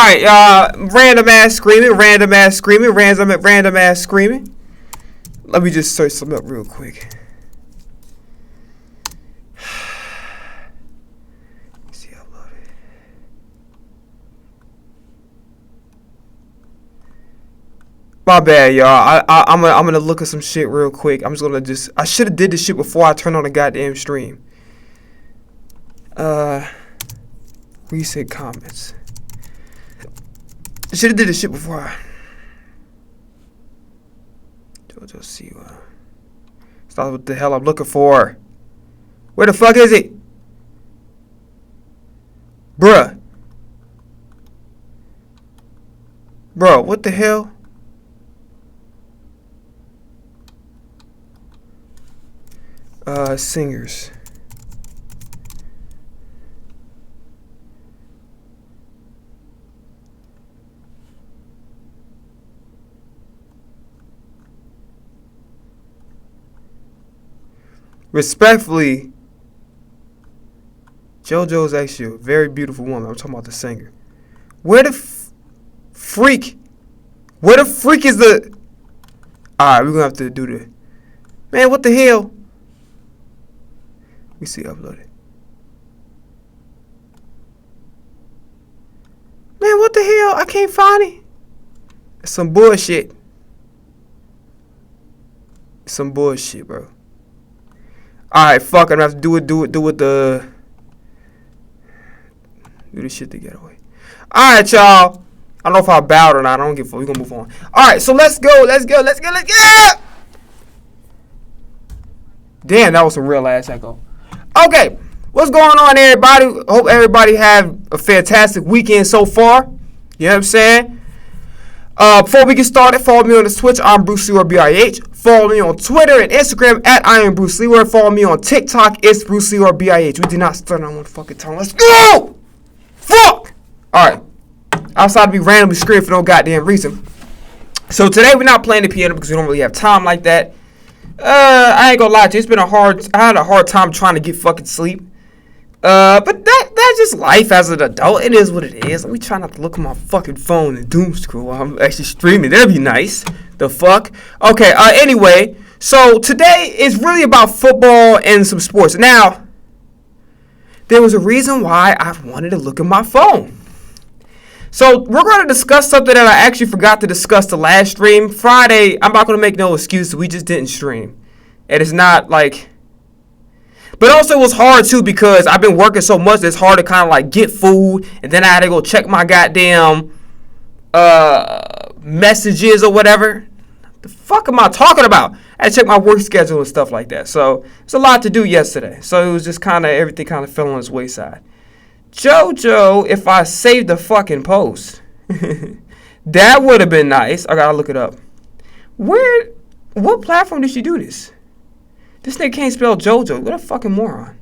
Alright, random ass screaming. Let me just search something up real quick. See, upload it. My bad, y'all. I'm gonna look at some shit real quick. I should have did this shit before I turned on the goddamn stream. Recent comments. I should have did this shit before I. JoJo see it's not what the hell I'm looking for. Where the fuck is it? Bruh. Bro, what the hell? Singers. Respectfully, JoJo's actually a very beautiful woman. I'm talking about the singer. Where the freak? Where the freak is the... Alright, we're gonna have to do the... Man, what the hell? Let me see, upload it. Man, what the hell? I can't find it. It's some bullshit. It's some bullshit, bro. Alright, fuck, I'm gonna have to do this shit to get away. Alright, y'all. I don't know if I bowed or not. I don't give a fuck. We're gonna move on. Alright, so let's go. Damn, that was some real ass echo. Okay, what's going on, everybody? Hope everybody have a fantastic weekend so far. You know what I'm saying? Before we get started, follow me on the Twitch. I'm Bruce Leroy BIH. Follow me on Twitter and Instagram at iambruceleroi. Follow me on TikTok. It's Bruce Leroy BIH. We did not start on one fucking time. Let's go! Fuck! Alright. Outside to be randomly screaming for no goddamn reason. So today we're not playing the piano because we don't really have time like that. I ain't gonna lie to you. I had a hard time trying to get fucking sleep. But that's just life as an adult. It is what it is. Let me try not to look at my fucking phone and doom scroll while I'm actually streaming. That'd be nice. The fuck? Okay, anyway. So today is really about football and some sports. Now, there was a reason why I wanted to look at my phone. So we're going to discuss something that I actually forgot to discuss the last stream. Friday, I'm not going to make no excuses. We just didn't stream. And it's not like... But also it was hard too because I've been working so much that it's hard to kind of like get food. And then I had to go check my goddamn messages or whatever. The fuck am I talking about? I had to check my work schedule and stuff like that. So it's a lot to do yesterday. So it was just kind of everything kind of fell on its wayside. JoJo, if I saved the fucking post, that would have been nice. I gotta look it up. What platform did she do this? This nigga can't spell JoJo. What a fucking moron.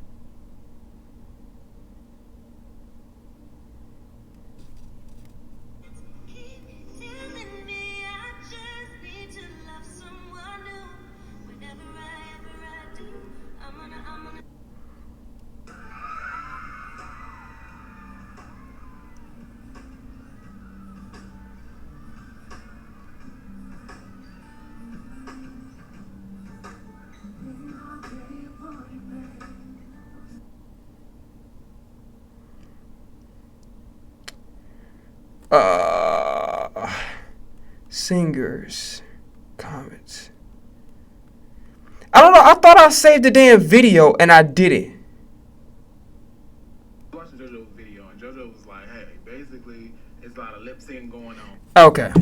Singers comments. I don't know. I thought I saved the damn video and I didn't. I watched JoJo's video and JoJo was like, "Hey, basically, it's a lot of lip sync going on." Okay.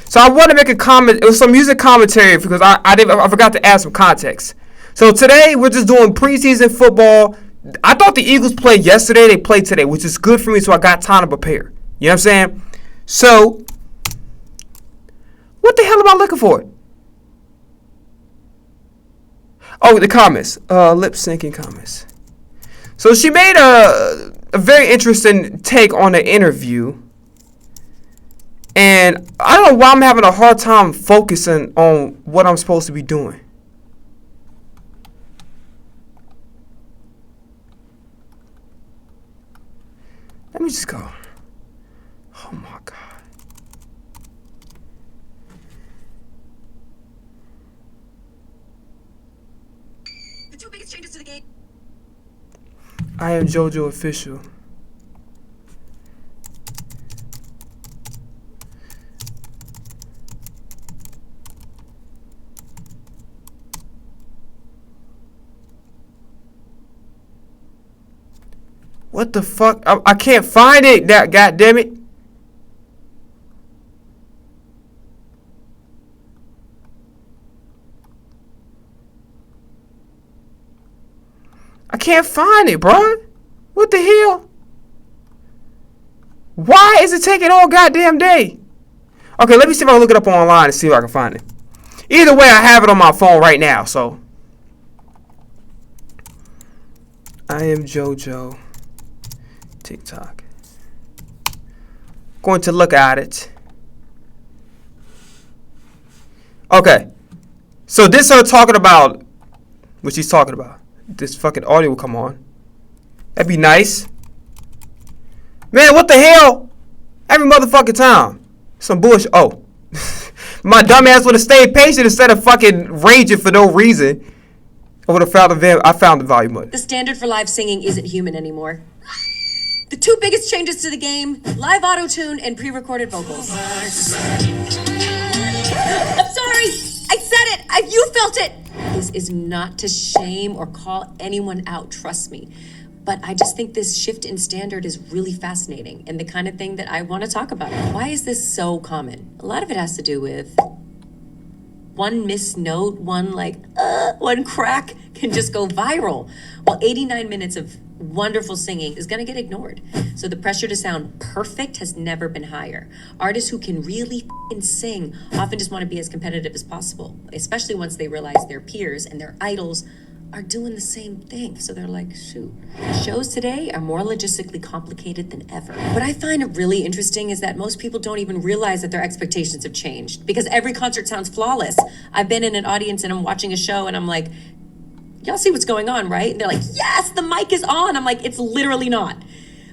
So I want to make a comment. It was some music commentary because I forgot to add some context. So today we're just doing preseason football. I thought the Eagles played yesterday. They played today, which is good for me, so I got time to prepare. You know what I'm saying? So, what the hell am I looking for? Oh, the comments. Lip syncing comments. So she made a very interesting take on the interview. And I don't know why I'm having a hard time focusing on what I'm supposed to be doing. Let me just go. Oh my God. The two biggest changes to the game. I am JoJo official. What the fuck? I can't find it. That goddamn it. I can't find it, bro. What the hell? Why is it taking all goddamn day? Okay, let me see if I can look it up online and see if I can find it. Either way, I have it on my phone right now, so. I am JoJo. TikTok. Going to look at it. Okay. So this her talking about what she's talking about. This fucking audio will come on. That'd be nice. Man, what the hell? Every motherfucking time. Some bullshit. Oh. My dumb ass would have stayed patient instead of fucking raging for no reason. I would have found the volume button. The standard for live singing isn't human anymore. The two biggest changes to the game, live auto-tune and pre-recorded vocals. I'm sorry, I said it, you felt it. This is not to shame or call anyone out, trust me. But I just think this shift in standard is really fascinating and the kind of thing that I want to talk about. Why is this so common? A lot of it has to do with one missed note, one crack can just go viral. Well, 89 minutes of wonderful singing is gonna get ignored. So the pressure to sound perfect has never been higher. Artists who can really sing often just want to be as competitive as possible, especially once they realize their peers and their idols are doing the same thing. So they're like, shoot. Shows today are more logistically complicated than ever. What I find really interesting is that most people don't even realize that their expectations have changed because every concert sounds flawless. I've been in an audience and I'm watching a show and I'm like, y'all see what's going on, right? And they're like, yes, the mic is on. I'm like, it's literally not.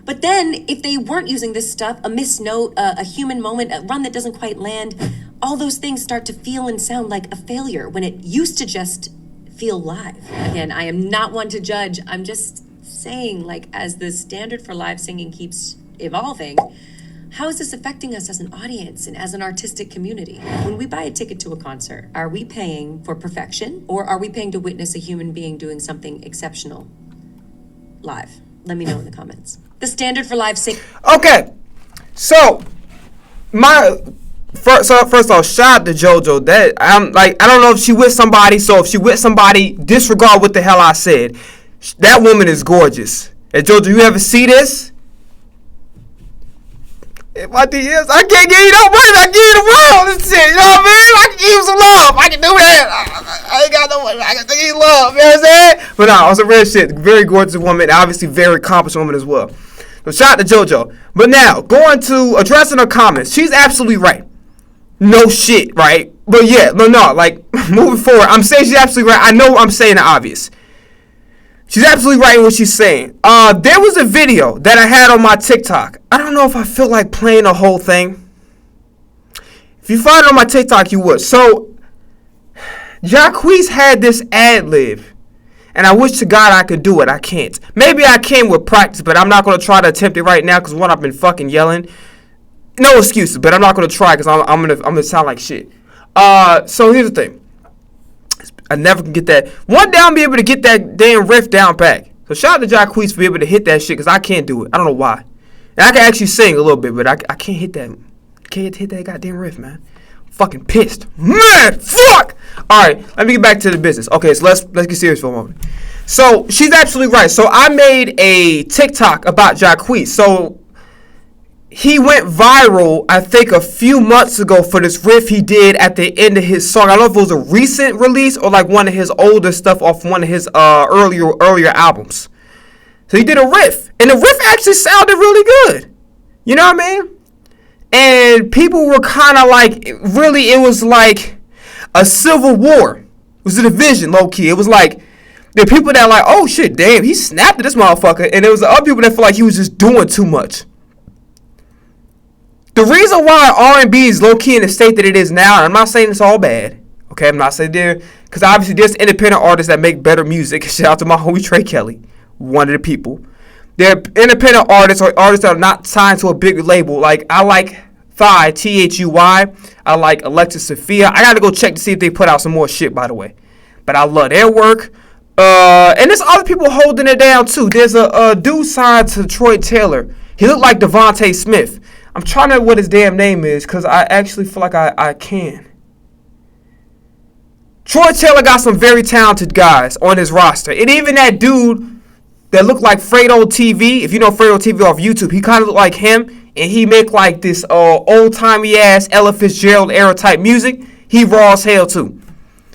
But then if they weren't using this stuff, a missed note, a human moment, a run that doesn't quite land, all those things start to feel and sound like a failure when it used to just feel live. Again, I am not one to judge. I'm just saying, like, as the standard for live singing keeps evolving, how is this affecting us as an audience and as an artistic community? When we buy a ticket to a concert, are we paying for perfection or are we paying to witness a human being doing something exceptional live? Let me know in the comments. The standard for live singing. Okay, so first off, shout out to JoJo. That I'm like, I don't know if she with somebody. So if she with somebody, disregard what the hell I said. That woman is gorgeous. And JoJo, you ever see this? If my DMs, I can't give you no money. I give you the world. This shit, you know what I mean? I can give you some love. I can do that. I ain't got no money. I can give you love. You know what I'm saying? But no, it's a real shit. Very gorgeous woman. Obviously, very accomplished woman as well. So shout out to JoJo. But now, going to addressing her comments. She's absolutely right. No shit, right? But yeah, no, like, moving forward, I'm saying she's absolutely right. I know I'm saying the obvious. She's absolutely right in what she's saying. There was a video that I had on my TikTok. I don't know if I feel like playing the whole thing. If you find it on my TikTok, you would. So, Jacquees had this ad lib. And I wish to God I could do it. I can't. Maybe I can with practice, but I'm not going to try to attempt it right now because, one, I've been fucking yelling. No excuses, but I'm not going to try because I'm gonna sound like shit. So here's the thing. I never can get that. One day I'll be able to get that damn riff down back. So shout out to Jacquees for being able to hit that shit because I can't do it. I don't know why. And I can actually sing a little bit, but I can't hit that. Can't hit that goddamn riff, man. I'm fucking pissed. Man, fuck! Alright, let me get back to the business. Okay, so let's get serious for a moment. So she's absolutely right. So I made a TikTok about Jacquees. So he went viral, I think, a few months ago for this riff he did at the end of his song. I don't know if it was a recent release or like one of his older stuff off one of his earlier albums. So he did a riff, and the riff actually sounded really good. You know what I mean? And people were kind of like, really, it was like a civil war. It was a division, low key. It was like There are people that are like, oh shit, damn, he snapped at this motherfucker. And there was other people that feel like he was just doing too much. The reason why R&B is low-key in the state that it is now, and I'm not saying it's all bad, okay? I'm not saying there, because obviously there's independent artists that make better music. Shout out to my homie Trey Kelly, one of the people. There are independent artists or artists that are not signed to a big label. Like, I like Thuy, Thuy. I like Alexis Sophia. I got to go check to see if they put out some more shit, by the way. But I love their work. And there's other people holding it down, too. There's a dude signed to Troy Taylor. He looked like Devontae Smith. I'm trying to know what his damn name is because I actually feel like I can. Troy Taylor got some very talented guys on his roster. And even that dude that looked like Fredo TV, if you know Fredo TV off YouTube, he kind of looked like him. And he make like this old-timey ass Ella Fitzgerald era type music. He raw as hell too.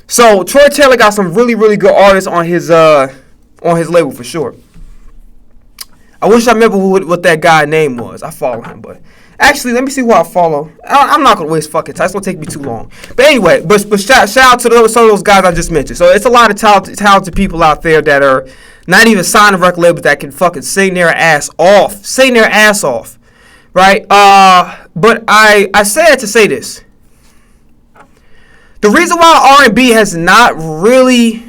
So Troy Taylor got some really, really good artists on his label for sure. I wish I remember what that guy's name was. I follow him, but actually, let me see who I follow. I'm not gonna waste fucking time. It's gonna take me too long. But anyway, but shout out to some of those guys I just mentioned. So it's a lot of talented people out there that are not even signed to record labels that can fucking sing their ass off, right? But I said to say this. The reason why R&B has not really...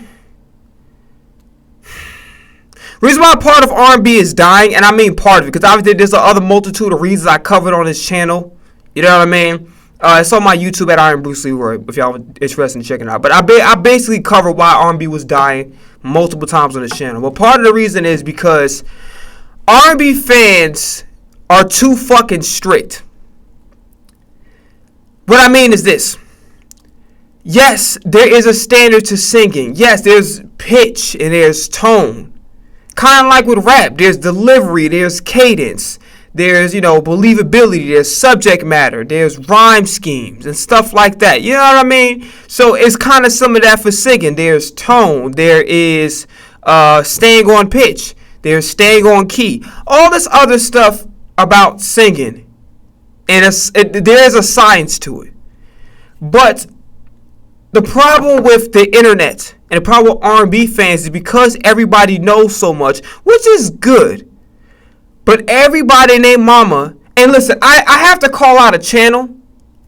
The reason why part of R&B is dying, and I mean part of it, because obviously there's other multitude of reasons I covered on this channel. You know what I mean? It's on my YouTube at iambruceleroi, if y'all are interested in checking it out. But I basically covered why R&B was dying multiple times on this channel. But part of the reason is because R&B fans are too fucking strict. What I mean is this. Yes, there is a standard to singing. Yes, there's pitch and there's tone. Kind of like with rap, there's delivery, there's cadence, there's, believability, there's subject matter, there's rhyme schemes and stuff like that. You know what I mean? So it's kind of some of that for singing. There's tone, there is staying on pitch, there's staying on key. All this other stuff about singing, and there is a science to it. But the problem with the internet and the problem with R&B fans is because everybody knows so much, which is good. But everybody and their mama, and listen, I have to call out a channel,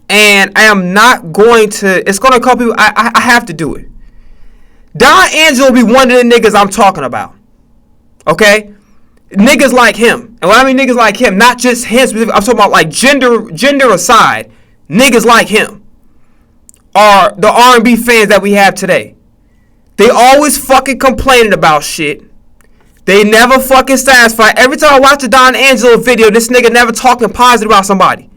and I am not going to, it's going to call people, I have to do it. Don Angelo will be one of the niggas I'm talking about. Okay? Niggas like him. And when I mean niggas like him, not just him specifically, I'm talking about like gender aside, niggas like him are the R&B fans that we have today. They always fucking complaining about shit. They never fucking satisfied. Every time I watch a Don Angelo video, this nigga never talking positive about somebody.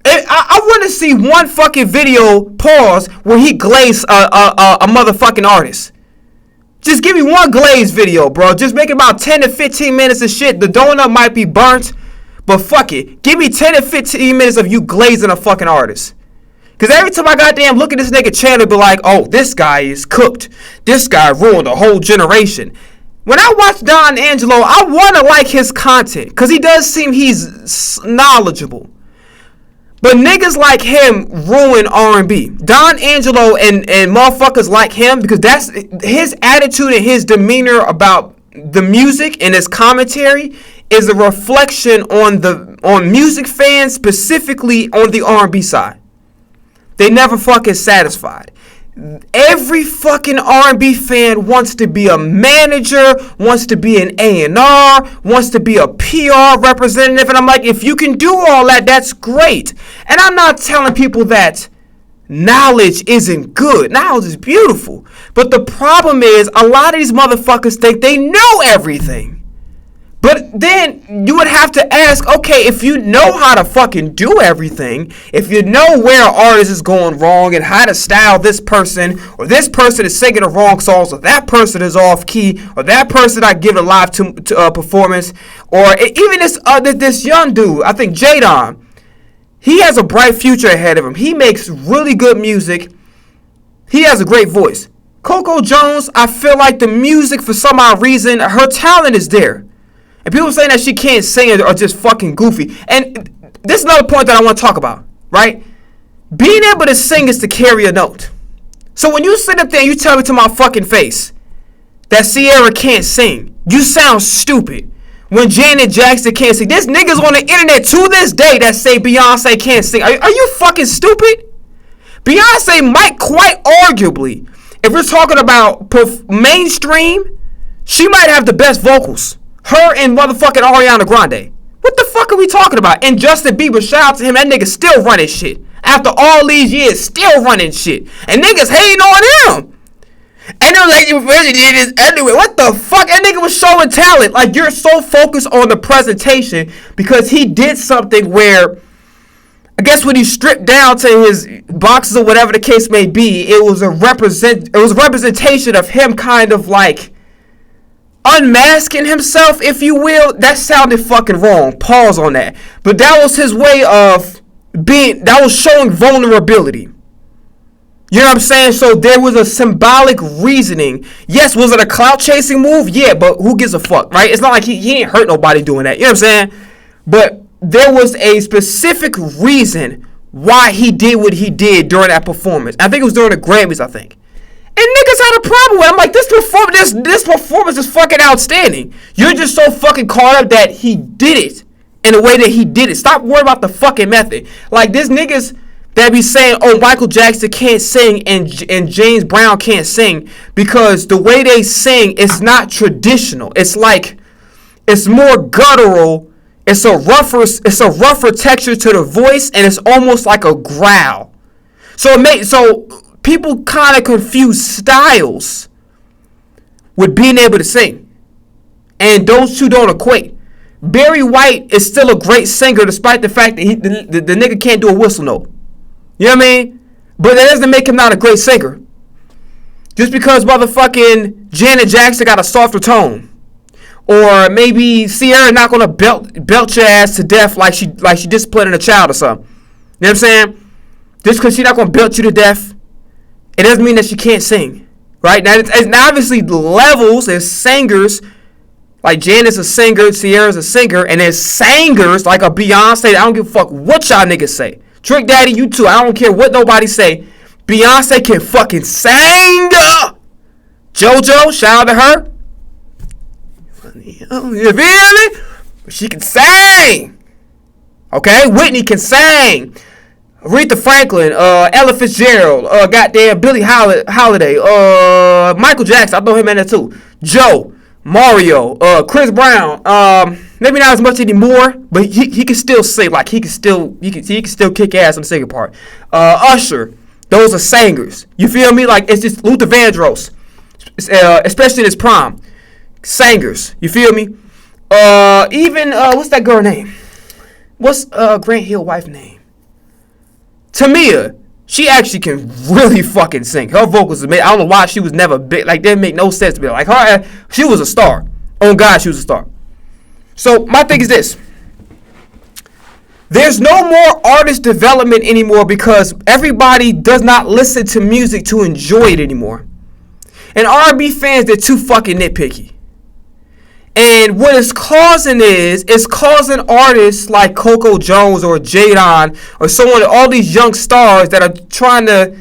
I want to see one fucking video, pause, where he glazed a motherfucking artist. Just give me one glaze video, bro. Just make it about 10 to 15 minutes of shit. The donut might be burnt, but fuck it. Give me 10 to 15 minutes of you glazing a fucking artist. Because every time I goddamn look at this nigga channel, be like, oh, this guy is cooked. This guy ruined a whole generation. When I watch Don Angelo, I want to like his content. Because he does seem he's knowledgeable. But niggas like him ruin R&B. Don Angelo and motherfuckers like him, because that's his attitude and his demeanor about the music and his commentary is a reflection on music fans, specifically on the R&B side. They never fucking satisfied. Every fucking R&B fan wants to be a manager, wants to be an A&R, wants to be a PR representative. And I'm like, if you can do all that, that's great. And I'm not telling people that knowledge isn't good. Knowledge is beautiful. But the problem is, a lot of these motherfuckers think they know everything. But then you would have to ask, okay, if you know how to fucking do everything, if you know where an artist is going wrong and how to style this person, or this person is singing the wrong songs, or that person is off key, or that person not giving a live performance, or even this young dude, I think Jadon, he has a bright future ahead of him. He makes really good music. He has a great voice. Coco Jones, I feel like the music, for some odd reason, her talent is there. And people saying that she can't sing are just fucking goofy. And this is another point that I want to talk about, right? Being able to sing is to carry a note. So when you sit up there and you tell me to my fucking face that Sierra can't sing. You sound stupid. When Janet Jackson can't sing. There's niggas on the internet to this day that say Beyonce can't sing. Are you fucking stupid? Beyonce might quite arguably, if we're talking about mainstream, she might have the best vocals. Her and motherfucking Ariana Grande. What the fuck are we talking about? And Justin Bieber, shout out to him. That nigga still running shit. After all these years, still running shit. And niggas hating on him. And they're like, you really did this anyway. What the fuck? That nigga was showing talent. Like, you're so focused on the presentation because he did something where, I guess when he stripped down to his boxes or whatever the case may be, it was a representation of him kind of like unmasking himself, if you will. That sounded fucking wrong. Pause on that. But that was his way of that was showing vulnerability. You know what I'm saying? So there was a symbolic reasoning. Yes, was it a clout chasing move? Yeah, but who gives a fuck, right? It's not like he ain't hurt nobody doing that. You know what I'm saying? But there was a specific reason why he did what he did during that performance. I think it was during the Grammys, I think. And niggas had a problem with it. I'm like, this performance is fucking outstanding. You're just so fucking caught up that he did it in the way that he did it. Stop worrying about the fucking method. Like, there's niggas that be saying, oh, Michael Jackson can't sing and James Brown can't sing because the way they sing is not traditional. It's like, it's more guttural. It's a rougher texture to the voice, and it's almost like a growl. So people kind of confuse styles with being able to sing, and those two don't equate. Barry White is still a great singer despite the fact that the nigga can't do a whistle note. You know what I mean? But that doesn't make him not a great singer. Just because motherfucking Janet Jackson got a softer tone. Or maybe Sierra not gonna belt your ass to death like she disciplining a child or something. You know what I'm saying? Just because she's not gonna belt you to death, it doesn't mean that she can't sing. Right? Now, it's obviously levels. There's singers. Like Janet's a singer, Sierra's a singer, and there's singers like a Beyonce. I don't give a fuck what y'all niggas say. Trick Daddy, you too. I don't care what nobody say. Beyonce can fucking sing. JoJo, shout out to her. You feel me? She can sing. Okay? Whitney can sing. Aretha Franklin, Ella Fitzgerald, goddamn Billie Holiday, Michael Jackson, I know him in there too. Joe, Mario, Chris Brown, maybe not as much anymore, but he can still sing. Like he can still kick ass on the singing part. Usher, those are singers. You feel me? Like it's just Luther Vandross, especially in his prime. Singers. You feel me? Even what's that girl name? What's Grant Hill wife name? Tamia. She actually can really fucking sing. Her vocals, I don't know why she was never big. Like, that make no sense to me. Like, her, she was a star. Oh, God, she was a star. So, my thing is this. There's no more artist development anymore because everybody does not listen to music to enjoy it anymore. And R&B fans, they're too fucking nitpicky. And what it's causing it's causing artists like Coco Jones or Jadon or someone, all these young stars that are trying to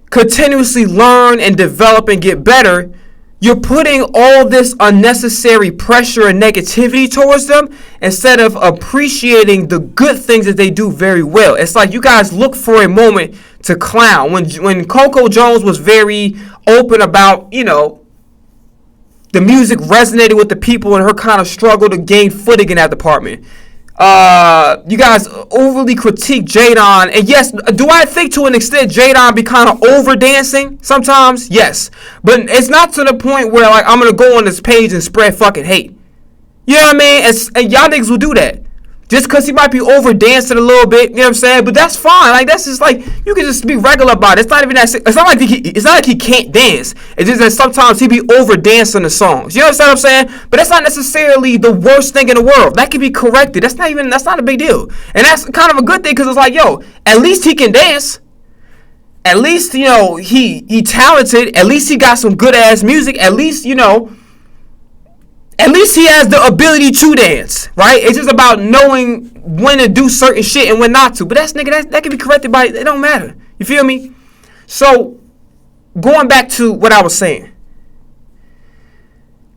continuously learn and develop and get better. You're putting all this unnecessary pressure and negativity towards them instead of appreciating the good things that they do very well. It's like you guys look for a moment to clown. When Coco Jones was very open about, the music resonated with the people and her kind of struggle to gain footing in that department. You guys overly critique Jadon. And yes, do I think to an extent Jadon be kind of over dancing sometimes? Yes. But it's not to the point where like I'm going to go on this page and spread fucking hate. You know what I mean? And y'all niggas will do that. Just because he might be over dancing a little bit, you know what I'm saying? But that's fine. Like, that's just like, you can just be regular about it. It's not even that, it's not like he can't dance. It's just that sometimes he be over dancing the songs. You know what I'm saying? But that's not necessarily the worst thing in the world. That can be corrected. That's not a big deal. And that's kind of a good thing because it's like, yo, at least he can dance. At least, he talented. At least he got some good ass music. At least, at least he has the ability to dance, right? It's just about knowing when to do certain shit and when not to. But that can be corrected by, it don't matter. You feel me? So, going back to what I was saying.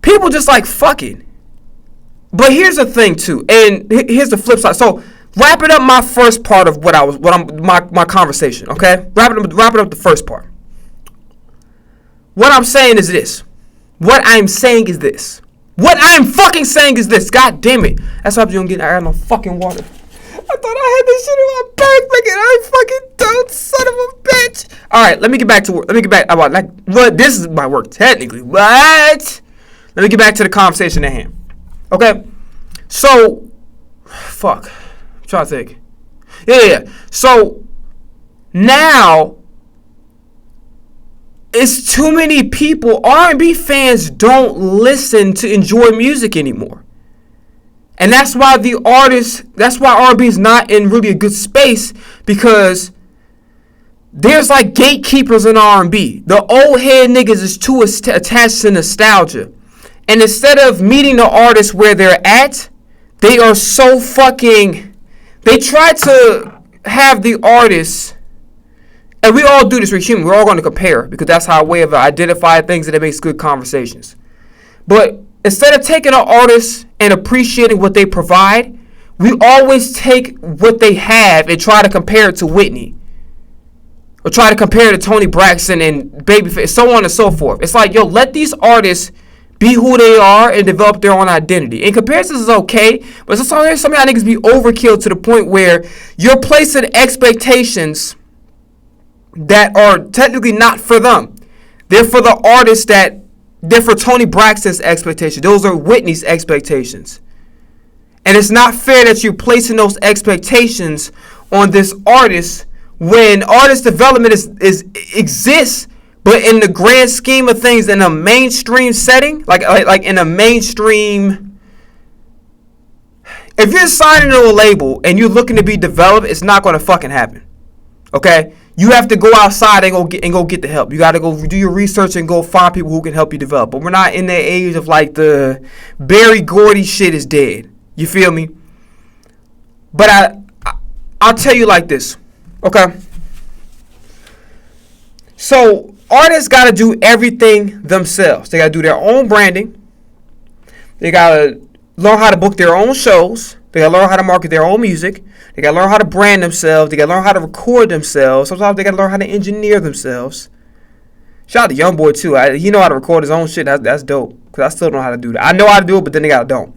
people just like fucking. But here's the thing too, and here's the flip side. So wrapping up my first part of my conversation, okay? Wrapping up the first part. What I'm saying is this. What I'm saying is this. What I'm fucking saying is this. God damn it. That's why you don't get. I got no fucking water. I thought I had this shit in my backpack and I fucking don't, son of a bitch. All right, let me get back to work. Let me get back. But this is my work technically. But let me get back to the conversation at hand. Okay, so fuck. I'm trying to think. Yeah. So now it's too many people. R&B fans don't listen to enjoy music anymore. And that's why R&B is not in really a good space, because there's like gatekeepers in R&B. The old head niggas is too attached to nostalgia. And instead of meeting the artists where they're at, they are so fucking... They try to have the artists... And we all do this, we're human. We're all going to compare, because that's our way of identifying things, and it makes good conversations. But instead of taking an artist and appreciating what they provide, we always take what they have and try to compare it to Whitney. Or try to compare it to Toni Braxton and Babyface, so on and so forth. It's like, yo, let these artists be who they are and develop their own identity. In comparison is okay, but some of y'all niggas be overkill to the point where you're placing expectations that are technically not for them. They're for the artists they're for Toni Braxton's expectations. Those are Whitney's expectations. And it's not fair that you're placing those expectations on this artist when artist development exists, but in the grand scheme of things, in a mainstream setting, like in a mainstream, if you're signing to a label and you're looking to be developed, it's not going to fucking happen. Okay? You have to go outside and go get the help. You got to go do your research and go find people who can help you develop. But we're not in the age of like the Berry Gordy shit is dead. You feel me? But I'll tell you like this. Okay? So artists got to do everything themselves. They got to do their own branding. They got to learn how to book their own shows. They got to learn how to market their own music. They got to learn how to brand themselves. They got to learn how to record themselves. Sometimes they got to learn how to engineer themselves. Shout out to Youngboy too. He know how to record his own shit. That's dope. Because I still don't know how to do that. I know how to do it, but then they got to don't.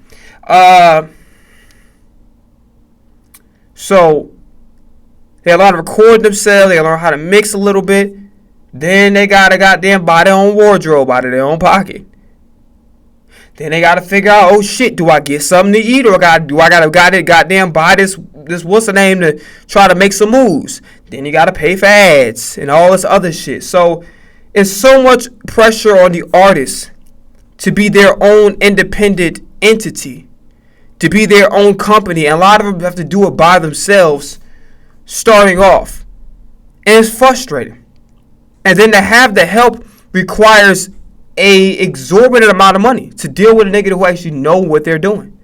So they got to learn how to record themselves. They got to learn how to mix a little bit. Then they got to goddamn buy their own wardrobe out of their own pocket. Then they got to figure out, oh shit, do I get something to eat, or do I gotta goddamn buy this what's the name to try to make some moves? Then you got to pay for ads and all this other shit. So it's so much pressure on the artists to be their own independent entity, to be their own company. And a lot of them have to do it by themselves starting off. And it's frustrating. And then to have the help requires a exorbitant amount of money to deal with a nigga who actually know what they're doing.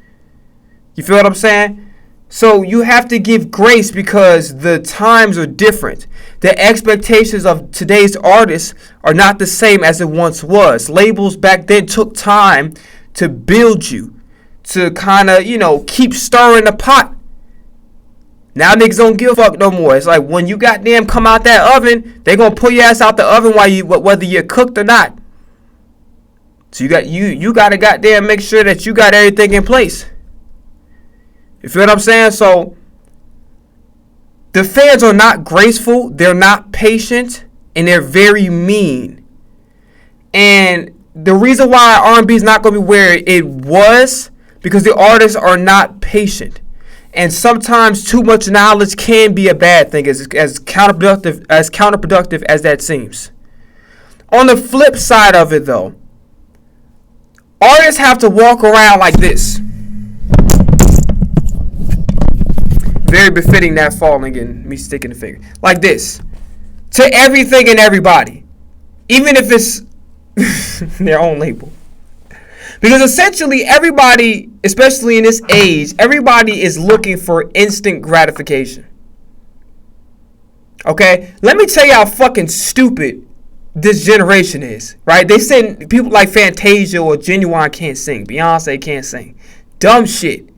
You feel what I'm saying? So you have to give grace because the times are different. The expectations of today's artists are not the same as it once was. Labels back then took time to build you, to kind of, keep stirring the pot. Now niggas don't give a fuck no more. It's like when you goddamn come out that oven, they gonna pull your ass out the oven whether you're cooked or not. So you gotta goddamn make sure that you got everything in place. You feel what I'm saying? So the fans are not graceful, they're not patient, and they're very mean. And the reason why R&B is not gonna be where it was, because the artists are not patient. And sometimes too much knowledge can be a bad thing, as counterproductive as that seems. On the flip side of it though, artists have to walk around like this. Very befitting that falling and me sticking the finger. Like this. To everything and everybody. Even if it's their own label. Because essentially everybody, especially in this age, everybody is looking for instant gratification. Okay? Let me tell you how fucking stupid this generation is, right? They say people like Fantasia or Genuine can't sing. Beyonce can't sing. Dumb shit.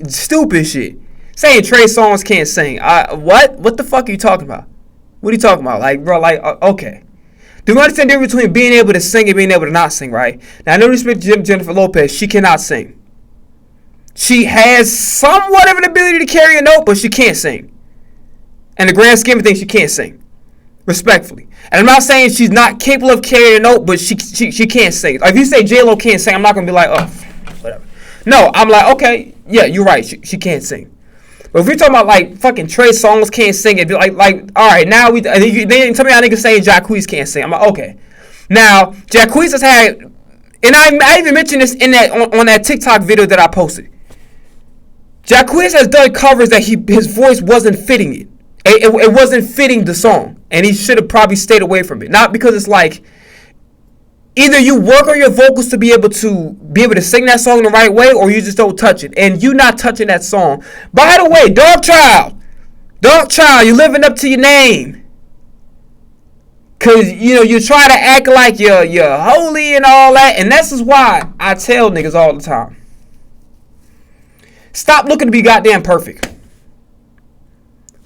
Stupid shit. Saying Trey Songz can't sing. What? What the fuck are you talking about? What are you talking about? Like, bro, like, okay. Do you understand the difference between being able to sing and being able to not sing, right? Now, I know respect to Jennifer Lopez. She cannot sing. She has somewhat of an ability to carry a note, but she can't sing. In the grand scheme of things, she can't sing. Respectfully. And I'm not saying she's not capable of carrying a note, but she can't sing. Like, if you say J-Lo can't sing, I'm not going to be like, oh, whatever. No, I'm like, okay, yeah, you're right. She can't sing. But if we're talking about, like, fucking Trey Songz can't sing, it'd be like, all right, now they tell me how niggas saying Jacquees can't sing. I'm like, okay. Now, Jacquees has had, and I even mentioned this in that on that TikTok video that I posted. Jacquees has done covers that his voice wasn't fitting it. It wasn't fitting the song, and he should have probably stayed away from it. Not because it's like, either you work on your vocals to be able to sing that song the right way, or you just don't touch it. And you not touching that song. By the way, Dog Child, you're living up to your name. Cause you try to act like you're holy and all that, and this is why I tell niggas all the time. Stop looking to be goddamn perfect.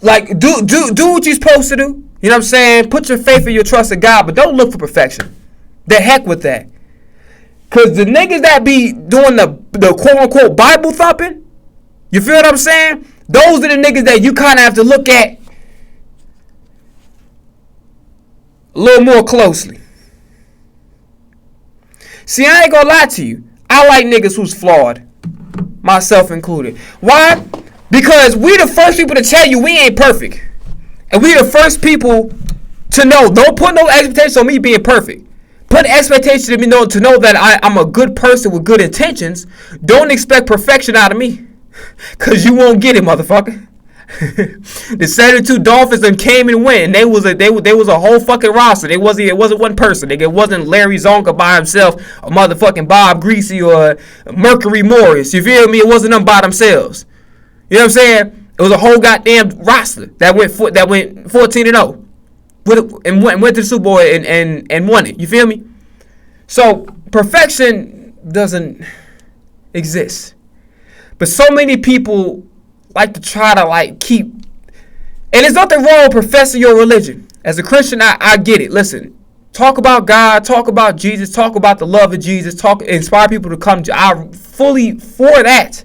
Like, do what you're supposed to do. You know what I'm saying? Put your faith and your trust in God, but don't look for perfection. The heck with that. Because the niggas that be doing the quote-unquote Bible thumping, you feel what I'm saying? Those are the niggas that you kind of have to look at a little more closely. See, I ain't gonna lie to you. I like niggas who's flawed. Myself included. Why? Because we the first people to tell you we ain't perfect. And we the first people to know. Don't put no expectations on me being perfect. Put expectations in me to know that I'm a good person with good intentions. Don't expect perfection out of me. Because you won't get it, motherfucker. The 72 Dolphins then came and went. And they was a whole fucking roster. It wasn't one person. It wasn't Larry Zonka by himself, or motherfucking Bob Greasy, or Mercury Morris. You feel me? It wasn't them by themselves. You know what I'm saying? It was a whole goddamn roster that went 14-0. And went to the Super Bowl and won it. You feel me? So perfection doesn't exist. But so many people like to try to keep. And there's nothing wrong with professing your religion. As a Christian, I get it. Listen, talk about God, talk about Jesus, talk about the love of Jesus, inspire people to come. I'm fully for that.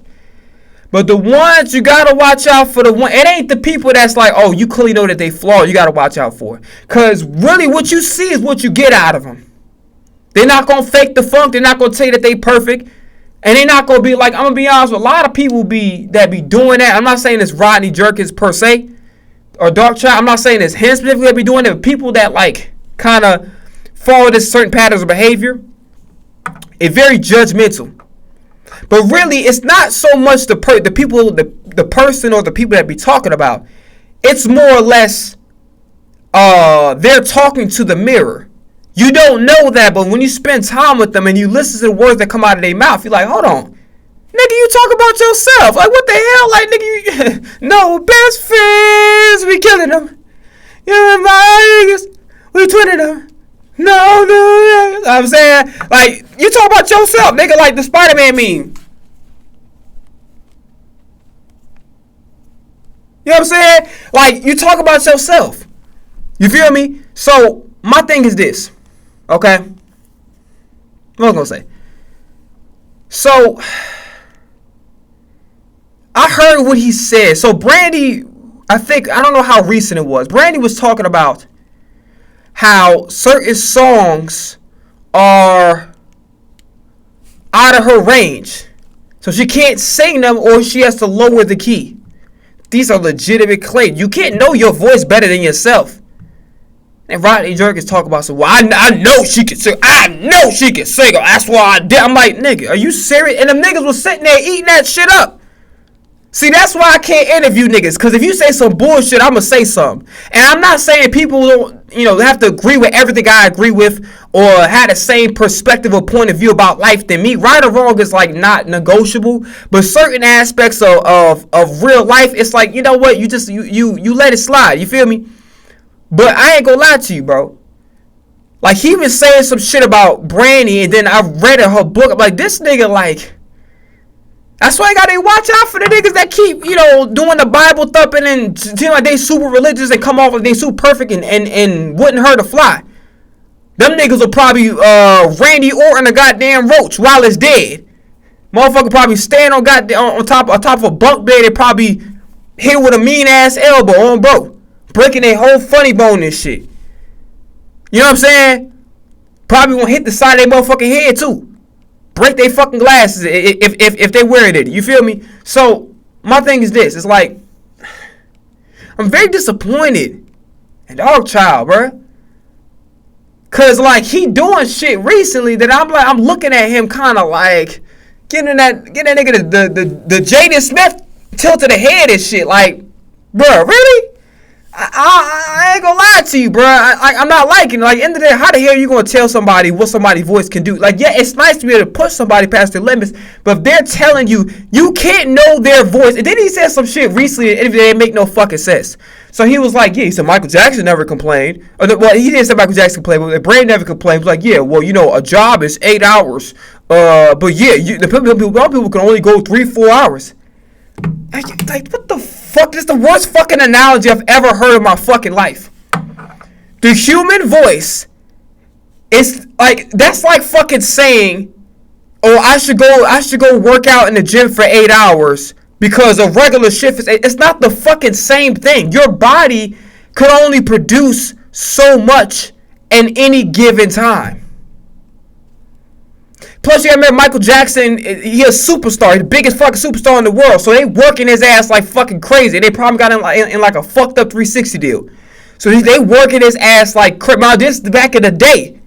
But the ones you gotta watch out for, it ain't the people that's like, oh, you clearly know that they flawed, you gotta watch out for. Because really what you see is what you get out of them. They're not gonna fake the funk, they're not gonna tell you that they perfect. And they're not gonna be like, I'm gonna be honest with a lot of people that be doing that. I'm not saying it's Rodney Jerkins per se, or Dark Child. I'm not saying it's him specifically that be doing it, but people that kind of follow this certain patterns of behavior, it's very judgmental. But really, it's not so much the person or the people that be talking about. It's more or less they're talking to the mirror. You don't know that, but when you spend time with them and you listen to the words that come out of their mouth, you're like, hold on. Nigga, you talk about yourself. Like, what the hell? Like, nigga, you no best friends. We killing them. You're my niggas. We twinning them. No. I'm saying, like, you talk about yourself, nigga, like the Spider-Man meme. You know what I'm saying? Like, you talk about yourself. You feel me? So, my thing is this. Okay? What am I going to say? So, I heard what he said. So, Brandy, I don't know how recent it was. Brandy was talking about how certain songs are out of her range. So she can't sing them, or she has to lower the key. These are legitimate claims. You can't know your voice better than yourself. And Rodney Jerkins talk about, so, well, I know she can sing. I know she can sing. That's why I did. I'm like, nigga, are you serious? And them niggas was sitting there eating that shit up. See, that's why I can't interview niggas. Because if you say some bullshit, I'm going to say something. And I'm not saying people don't, have to agree with everything I agree with or have the same perspective or point of view about life than me. Right or wrong is not negotiable. But certain aspects of real life, it's like, you know what? You just, you let it slide. You feel me? But I ain't going to lie to you, bro. Like, he was saying some shit about Brandy, and then I read her book. I'm like, this nigga, like, that's why I gotta watch out for the niggas that keep, doing the Bible thumping and seem like they super religious and come off like they super perfect and wouldn't hurt a fly. Them niggas will probably Randy Orton a goddamn roach while it's dead. Motherfucker probably stand on top of a bunk bed and probably hit with a mean ass elbow on bro, breaking their whole funny bone and shit. You know what I'm saying? Probably gonna hit the side of their motherfucking head too. Break their fucking glasses if they wear it. You feel me? So my thing is this. It's like, I'm very disappointed in Dog Child, bruh. Cause like he doing shit recently that I'm looking at him kind of like getting that nigga the Jaden Smith tilt to the head and shit. Like, bruh, really? I ain't gonna lie to you, bro. I'm not liking it. Like, end of the day, how the hell are you gonna tell somebody what somebody's voice can do? Like, yeah, it's nice to be able to push somebody past their limits, but if they're telling you you can't know their voice, and then he said some shit recently and it didn't make no fucking sense. So he was like, yeah, he said Michael Jackson never complained. Well, he didn't say Michael Jackson complained, but Brand never complained. He was like, yeah, well, a job is 8 hours. But yeah, the people can only go 3-4 hours. Like, what the fuck? This is the worst fucking analogy I've ever heard in my fucking life. The human voice is like, that's like fucking saying, oh, I should go work out in the gym for 8 hours because a regular shift is 8. It's not the fucking same thing. Your body could only produce so much in any given time. Plus, you gotta remember Michael Jackson, he a superstar, the biggest fucking superstar in the world. So they working his ass like fucking crazy. They probably got him in like a fucked up 360 deal. So they working his ass like crazy. Now, this is back in the day.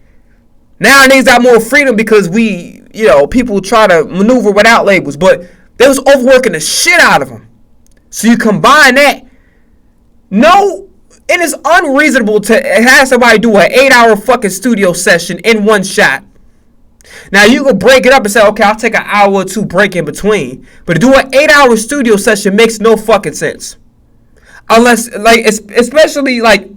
Now niggas got more freedom because people try to maneuver without labels. But they was overworking the shit out of him. So you combine that. No, it is unreasonable to have somebody do an 8-hour fucking studio session in one shot. Now, you can break it up and say, okay, I'll take an hour or two break in between. But to do an 8-hour studio session makes no fucking sense. Unless, like, especially, like,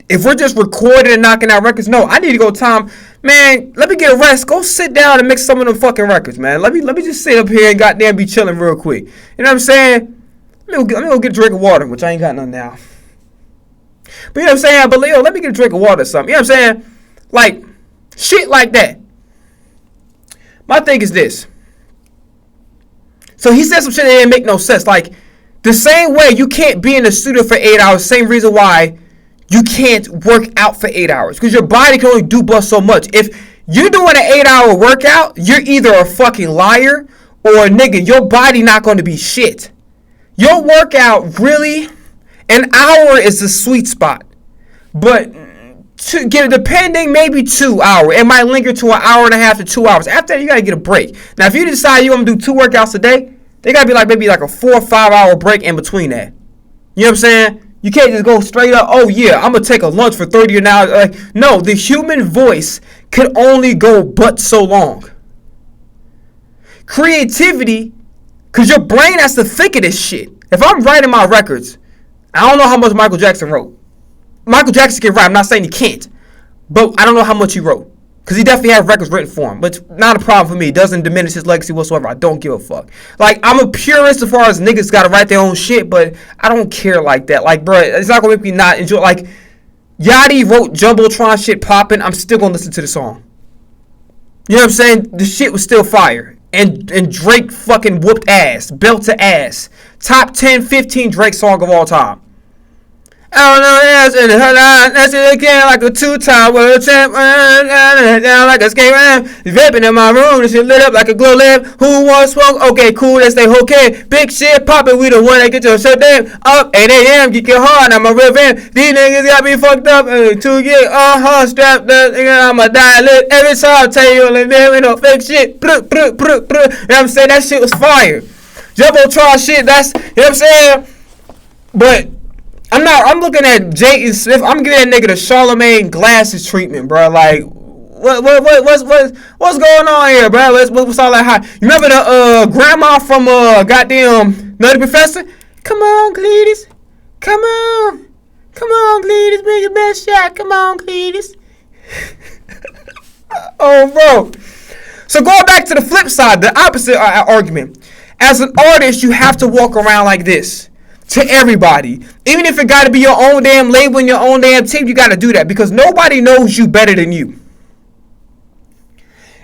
if we're just recording and knocking out records. No, I need to go time. Man, let me get a rest. Go sit down and mix some of them fucking records, man. Let me just sit up here and goddamn be chilling real quick. You know what I'm saying? Let me go get a drink of water, which I ain't got none now. But you know what I'm saying? But, let me get a drink of water or something. You know what I'm saying? Like, shit like that. My thing is this. So he said some shit that didn't make no sense. Like, the same way you can't be in the studio for 8 hours, same reason why you can't work out for 8 hours. Because your body can only do but so much. If you're doing an 8-hour workout, you're either a fucking liar or a nigga. Your body not going to be shit. Your workout, really, an hour is the sweet spot. But depending, maybe 2 hours. It might linger to an hour and a half to 2 hours. After that, you gotta get a break. Now, if you decide you want to do 2 workouts a day, they gotta be like maybe like a 4 or 5 hour break in between that. You know what I'm saying? You can't just go straight up. Oh yeah, I'm gonna take a lunch for 30 an hour. Like, no, the human voice could only go but so long. Creativity, cause your brain has to think of this shit. If I'm writing my records, I don't know how much Michael Jackson wrote. Michael Jackson can write. I'm not saying he can't. But I don't know how much he wrote. Because he definitely had records written for him. But it's not a problem for me. It doesn't diminish his legacy whatsoever. I don't give a fuck. Like, I'm a purist as far as niggas got to write their own shit. But I don't care like that. Like, bro, it's not going to make me not enjoy. Like, Yachty wrote Jumbotron shit popping. I'm still going to listen to the song. You know what I'm saying? The shit was still fire. And Drake fucking whooped ass. Belt to ass. Top 10, 15 Drake song of all time. I don't know that's in her line. That's it again like a 2-time world champ. Down like a skate man. Vaping in my room. This shit lit up like a glow lamp. Who wants smoke? Okay, cool. That's they okay. Big shit poppin'. We the one that get your shut down. Up 8 a.m. Get your hard. I'm a real fan. These niggas got me fucked up. 2 years. Strapped up. I'm a dialect. Every time I tell you, like, man, we no fake shit. You know what I'm saying? That shit was fire. Jumbotron shit. That's, you know what I'm saying? But I'm looking at Jaden Smith. I'm giving that nigga the Charlemagne glasses treatment, bro. Like, what's going on here, bro? What's all that high? You remember the grandma from goddamn Nutty Professor? Come on, Cletus. Come on, Cletus. Make your best shot. Come on, Cletus. Oh, bro. So going back to the flip side, the opposite argument. As an artist, you have to walk around like this to everybody. Even if it got to be your own damn label and your own damn team, you got to do that because nobody knows you better than you.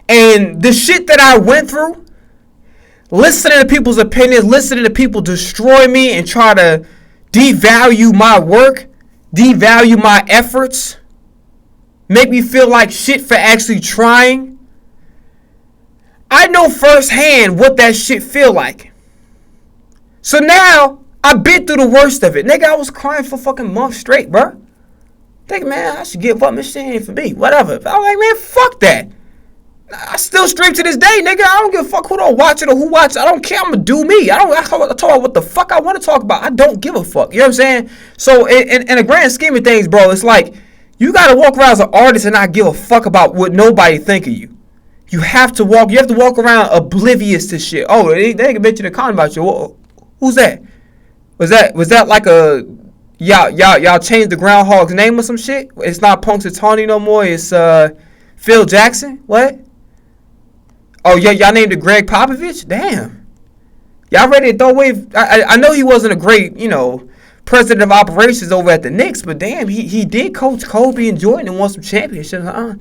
And the shit that I went through, listening to people's opinions, listening to people destroy me and try to devalue my work, devalue my efforts, make me feel like shit for actually trying. I know firsthand what that shit feel like. So now, I've been through the worst of it. Nigga, I was crying for fucking months straight, bro. Think, man, I should give up. This shit ain't for me. Whatever. I was like, man, fuck that. I still stream to this day, nigga. I don't give a fuck who don't watch it or who watch it. I don't care. I'm gonna do me. I talk about what the fuck I want to talk about. I don't give a fuck. You know what I'm saying? So in a grand scheme of things, bro, it's like you gotta walk around as an artist and not give a fuck about what nobody think of you. You have to walk around oblivious to shit. Oh, they can mention a comment about you. Well, who's that? Was that like a y'all changed the groundhog's name or some shit? It's not Punxsutawney no more. It's Phil Jackson. What? Oh, yeah, y'all named it Greg Popovich? Damn. Y'all ready to throw away? I know he wasn't a great, president of operations over at the Knicks, but damn, he did coach Kobe and Jordan and won some championships. You know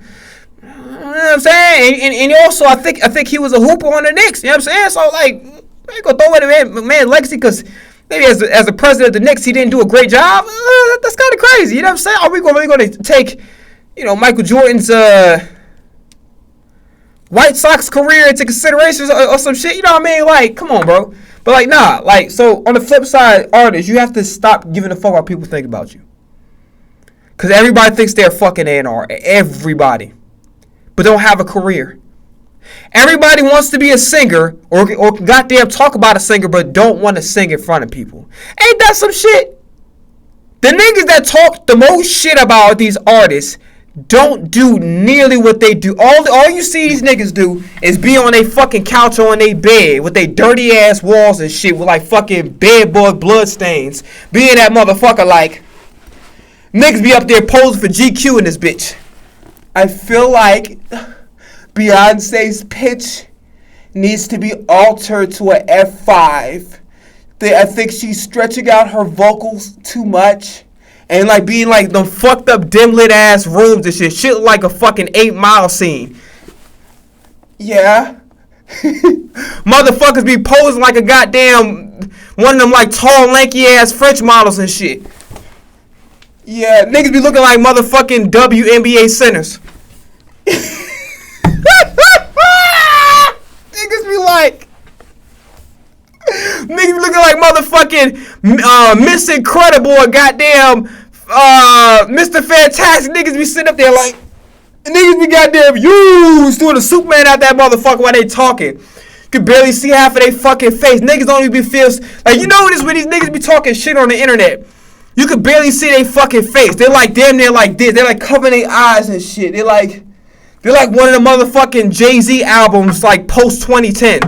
what I'm saying? And also, I think he was a hooper on the Knicks. You know what I'm saying? So, like, I ain't gonna throw away the man's legacy because maybe as a president of the Knicks, he didn't do a great job. That's kind of crazy. You know what I'm saying? Are we really going to take, Michael Jordan's White Sox career into consideration or some shit? You know what I mean? Like, come on, bro. But, like, nah. Like, so, on the flip side, artists, you have to stop giving a fuck what people think about you. Because everybody thinks they're fucking A&R. Everybody. But don't have a career. Everybody wants to be a singer or goddamn talk about a singer but don't want to sing in front of people. Ain't that some shit? The niggas that talk the most shit about these artists don't do nearly what they do. All you see these niggas do is be on their fucking couch or on their bed with their dirty ass walls and shit with like fucking bedbug blood stains. Being that motherfucker like niggas be up there posing for GQ in this bitch. I feel like Beyonce's pitch needs to be altered to an F5. I think she's stretching out her vocals too much. And like being like them fucked up dim lit ass rooms and shit. Shit like a fucking 8 Mile scene. Yeah. Motherfuckers be posing like a goddamn one of them like tall lanky ass French models and shit. Yeah, niggas be looking like motherfucking WNBA centers. Niggas be looking like motherfucking Miss Incredible or goddamn Mr. Fantastic. Niggas be sitting up there like niggas be goddamn used doing the Superman out that motherfucker while they talking. You can barely see half of their fucking face. Niggas don't even feel like this when these niggas be talking shit on the internet. You can barely see their fucking face. They're like damn near like this. They're like covering their eyes and shit. They're like one of the motherfucking Jay-Z albums like post 2010.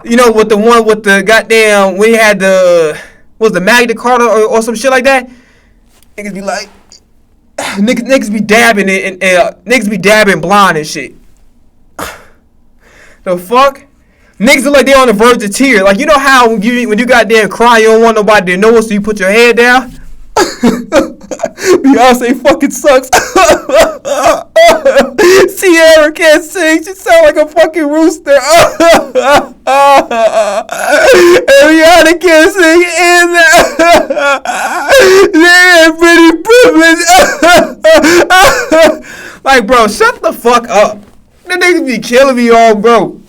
With the one with the goddamn we had the Magna Carta or some shit like that. Niggas be like niggas be dabbing it and niggas be dabbing blind and shit. The fuck? Niggas look like they're on the verge of tears. Like how when you goddamn cry you don't want nobody to know it, so you put your head down. Beyonce fucking sucks. Sierra can't sing. She sound like a fucking rooster. Rihanna can't sing either. They ain't pretty privileged. Like, bro, shut the fuck up. The niggas be killing me all, bro.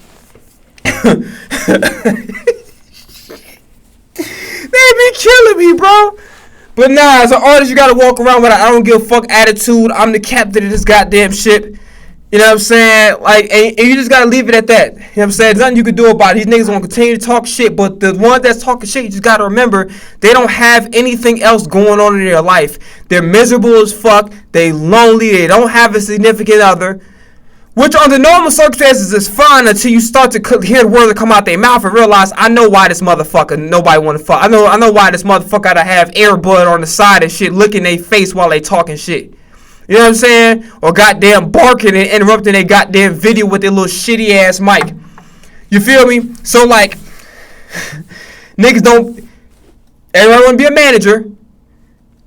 They be killing me, bro. But nah, as an artist, you gotta walk around with an I don't give a fuck attitude. I'm the captain of this goddamn ship. You know what I'm saying? Like, and you just gotta leave it at that. You know what I'm saying? There's nothing you can do about it. These niggas gonna continue to talk shit, but the ones that's talking shit, you just gotta remember, they don't have anything else going on in their life. They're miserable as fuck. They lonely. They don't have a significant other. Which under normal circumstances is fine until you start to hear the words that come out their mouth and realize, I know why this motherfucker nobody want to fuck. I know why this motherfucker gotta have air blood on the side and shit, looking their face while they talking shit. You You know what I'm saying? Or goddamn barking and interrupting their goddamn video with their little shitty ass mic. You feel me? So like, niggas don't. Everybody want to be a manager.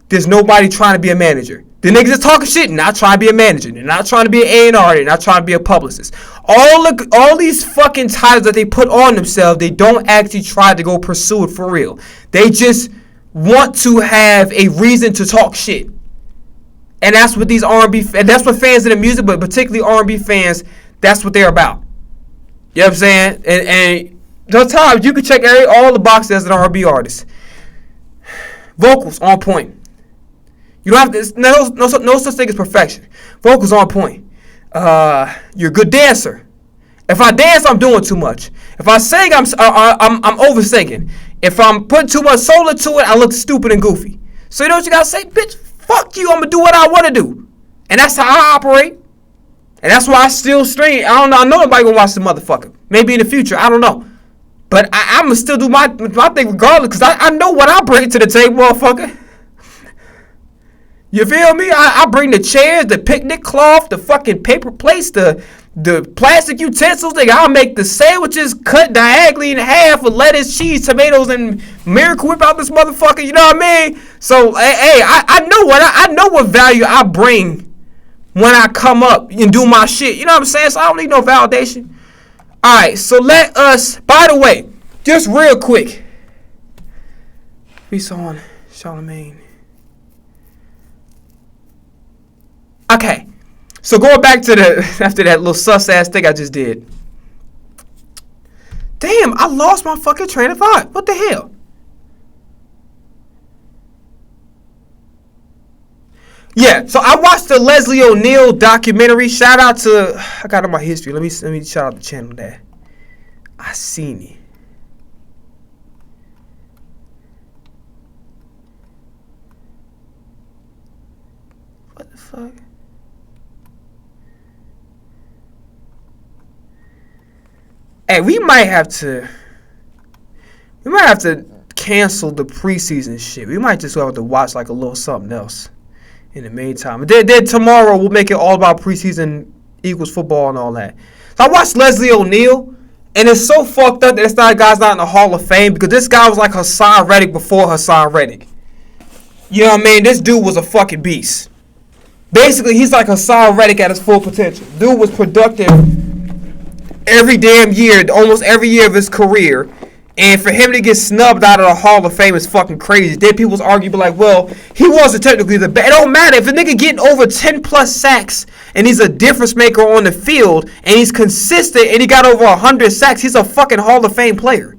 There's nobody trying to be a manager. The niggas is talking shit, not trying to be a manager. They're not trying to be an A&R. They're not trying to be a publicist. All these fucking titles that they put on themselves, they don't actually try to go pursue it for real. They just want to have a reason to talk shit. And that's what these R&B, and that's what fans of the music, but particularly R&B fans, that's what they're about. You know what I'm saying? And those times, you can check all the boxes as an R&B artist. Vocals on point. You don't have to, no such thing as perfection. Vocals on point. You're a good dancer. If I dance, I'm doing too much. If I sing, I'm over singing. If I'm putting too much soul into it, I look stupid and goofy. So you know what you gotta say, bitch? Fuck you. I'm gonna do what I want to do, and that's how I operate. And that's why I still stream. I don't know. I know nobody gonna watch the motherfucker. Maybe in the future. I don't know. But I'm gonna still do my thing regardless, because I know what I bring to the table, motherfucker. You feel me? I bring the chairs, the picnic cloth, the fucking paper plates, the plastic utensils. I'll make the sandwiches cut diagonally in half with lettuce, cheese, tomatoes, and Miracle Whip out this motherfucker. You know what I mean? So, hey, I know what value I bring when I come up and do my shit. You know what I'm saying? So I don't need no validation. All right, so let us. By the way, just real quick, we saw Charlemagne. Okay, so going back to after that little sus ass thing I just did. Damn, I lost my fucking train of thought. What the hell? Yeah, so I watched the Leslie O'Neal documentary. Shout out to, I got it on my history. Let me shout out the channel there. I seen it. What the fuck? Hey, we might have to cancel the preseason shit. We might just have to watch like a little something else in the meantime. And then tomorrow we'll make it all about preseason Eagles football and all that. So I watched Leslie O'Neal, and it's so fucked up that this guy's not in the Hall of Fame, because this guy was like Hassan Reddick before Hassan Reddick. You know what I mean? This dude was a fucking beast. Basically, he's like Hassan Reddick at his full potential. Dude was productive every damn year, almost every year of his career. And for him to get snubbed out of the Hall of Fame is fucking crazy. Then people's argue, be like, well, he wasn't technically the best. It don't matter. If a nigga getting over 10 plus sacks and he's a difference maker on the field and he's consistent and he got over 100 sacks, he's a fucking Hall of Fame player.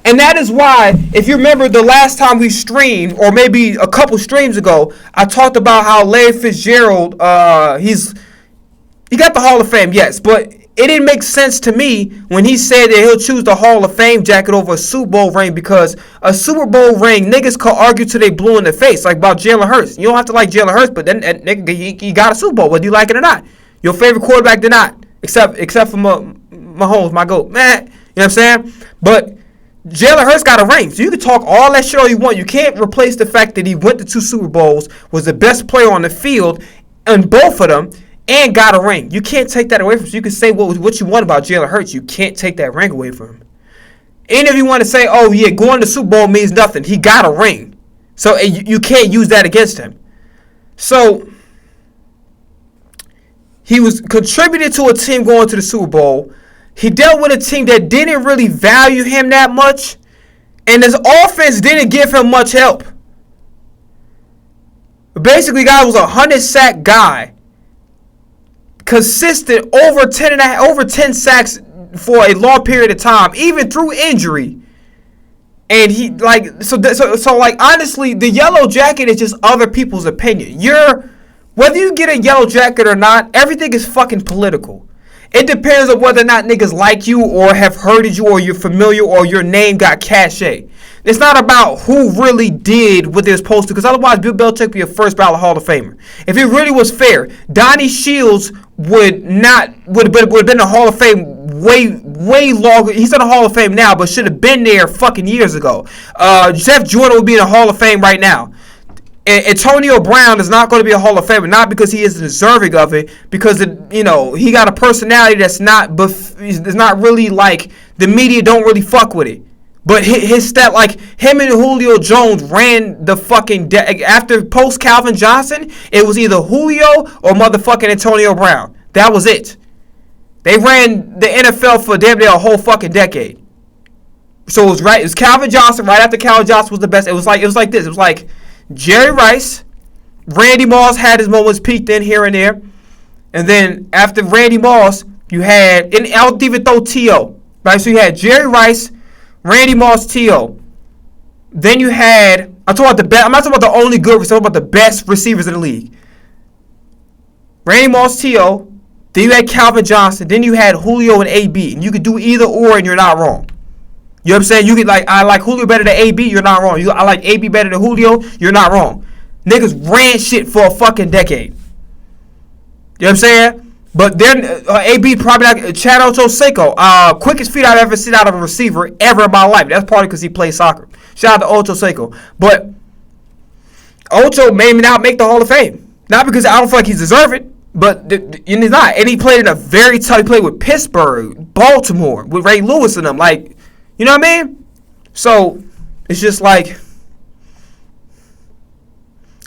And that is why, if you remember the last time we streamed, or maybe a couple streams ago, I talked about how Larry Fitzgerald, he got the Hall of Fame, yes, but it didn't make sense to me when he said that he'll choose the Hall of Fame jacket over a Super Bowl ring, because a Super Bowl ring, niggas could argue till they blue in the face, like about Jalen Hurts. You don't have to like Jalen Hurts, but then nigga, he got a Super Bowl, whether you like it or not. Your favorite quarterback did not, except for Mahomes, my GOAT. Man, you know what I'm saying? But Jalen Hurts got a ring, so you can talk all that shit all you want. You can't replace the fact that he went to 2 Super Bowls, was the best player on the field in both of them, and got a ring. You can't take that away from him. So you can say what you want about Jalen Hurts. You can't take that ring away from him. And if you want to say, oh, yeah, going to Super Bowl means nothing, he got a ring. So you can't use that against him. So he was contributed to a team going to the Super Bowl. He dealt with a team that didn't really value him that much. And his offense didn't give him much help. Basically, guy was a 100-sack guy. Consistent over 10 sacks for a long period of time, even through injury. And he honestly, the yellow jacket is just other people's opinion. Whether you get a yellow jacket or not, everything is fucking political. It depends on whether or not niggas like you or have heard of you or you're familiar or your name got cachet. It's not about who really did what they're supposed to, because otherwise Bill Belichick would be a first ballot Hall of Famer. If it really was fair, Donnie Shields would have been in the Hall of Fame way longer. He's in the Hall of Fame now, but should have been there fucking years ago. Jeff Jordan would be in the Hall of Fame right now. Antonio Brown is not going to be a Hall of Famer, not because he is deserving of it, because he got a personality that's not really like the media don't really fuck with it. But his stat, like him and Julio Jones ran the fucking after post Calvin Johnson, it was either Julio or motherfucking Antonio Brown. That was it. They ran the NFL for damn near a whole fucking decade. So it was Calvin Johnson right after Calvin Johnson was the best. It was like this. It was like Jerry Rice, Randy Moss had his moments peaked in here and there, and then after Randy Moss, you had, and I'll even throw T.O. Right, so you had Jerry Rice, Randy Moss, T.O. Then you had, I'm not talking about the only good receivers, I'm talking about the best receivers in the league. Randy Moss, T.O. Then you had Calvin Johnson. Then you had Julio and A.B. And you could do either or, and you're not wrong. You know what I'm saying? You could I like Julio better than A.B. You're not wrong. I like A.B. better than Julio. You're not wrong. Niggas ran shit for a fucking decade. You know what I'm saying? But then A.B. probably like Chad Ochocinco, quickest feet I've ever seen out of a receiver ever in my life. That's probably because he plays soccer. Shout out to Ochocinco. But Ocho may not make the Hall of Fame. Not because I don't feel like he's deserving, but he's not. And he played in a very tough. He played with Pittsburgh, Baltimore, with Ray Lewis and them. Like, you know what I mean? So it's just like,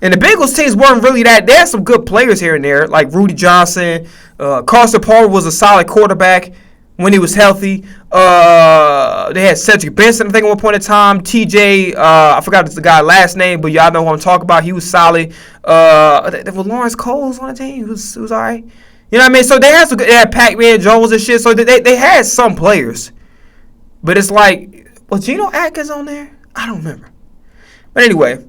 and the Bengals teams weren't really that. They had some good players here and there, like Rudy Johnson. Carson Palmer was a solid quarterback when he was healthy. They had Cedric Benson, I think, at one point in time. TJ, I forgot the guy's last name, but y'all know who I'm talking about. He was solid. There was Lawrence Coles on the team. He was all right. You know what I mean? So they had Pac-Man Jones and shit. So they had some players. But it's like, was Geno Atkins on there? I don't remember. But anyway.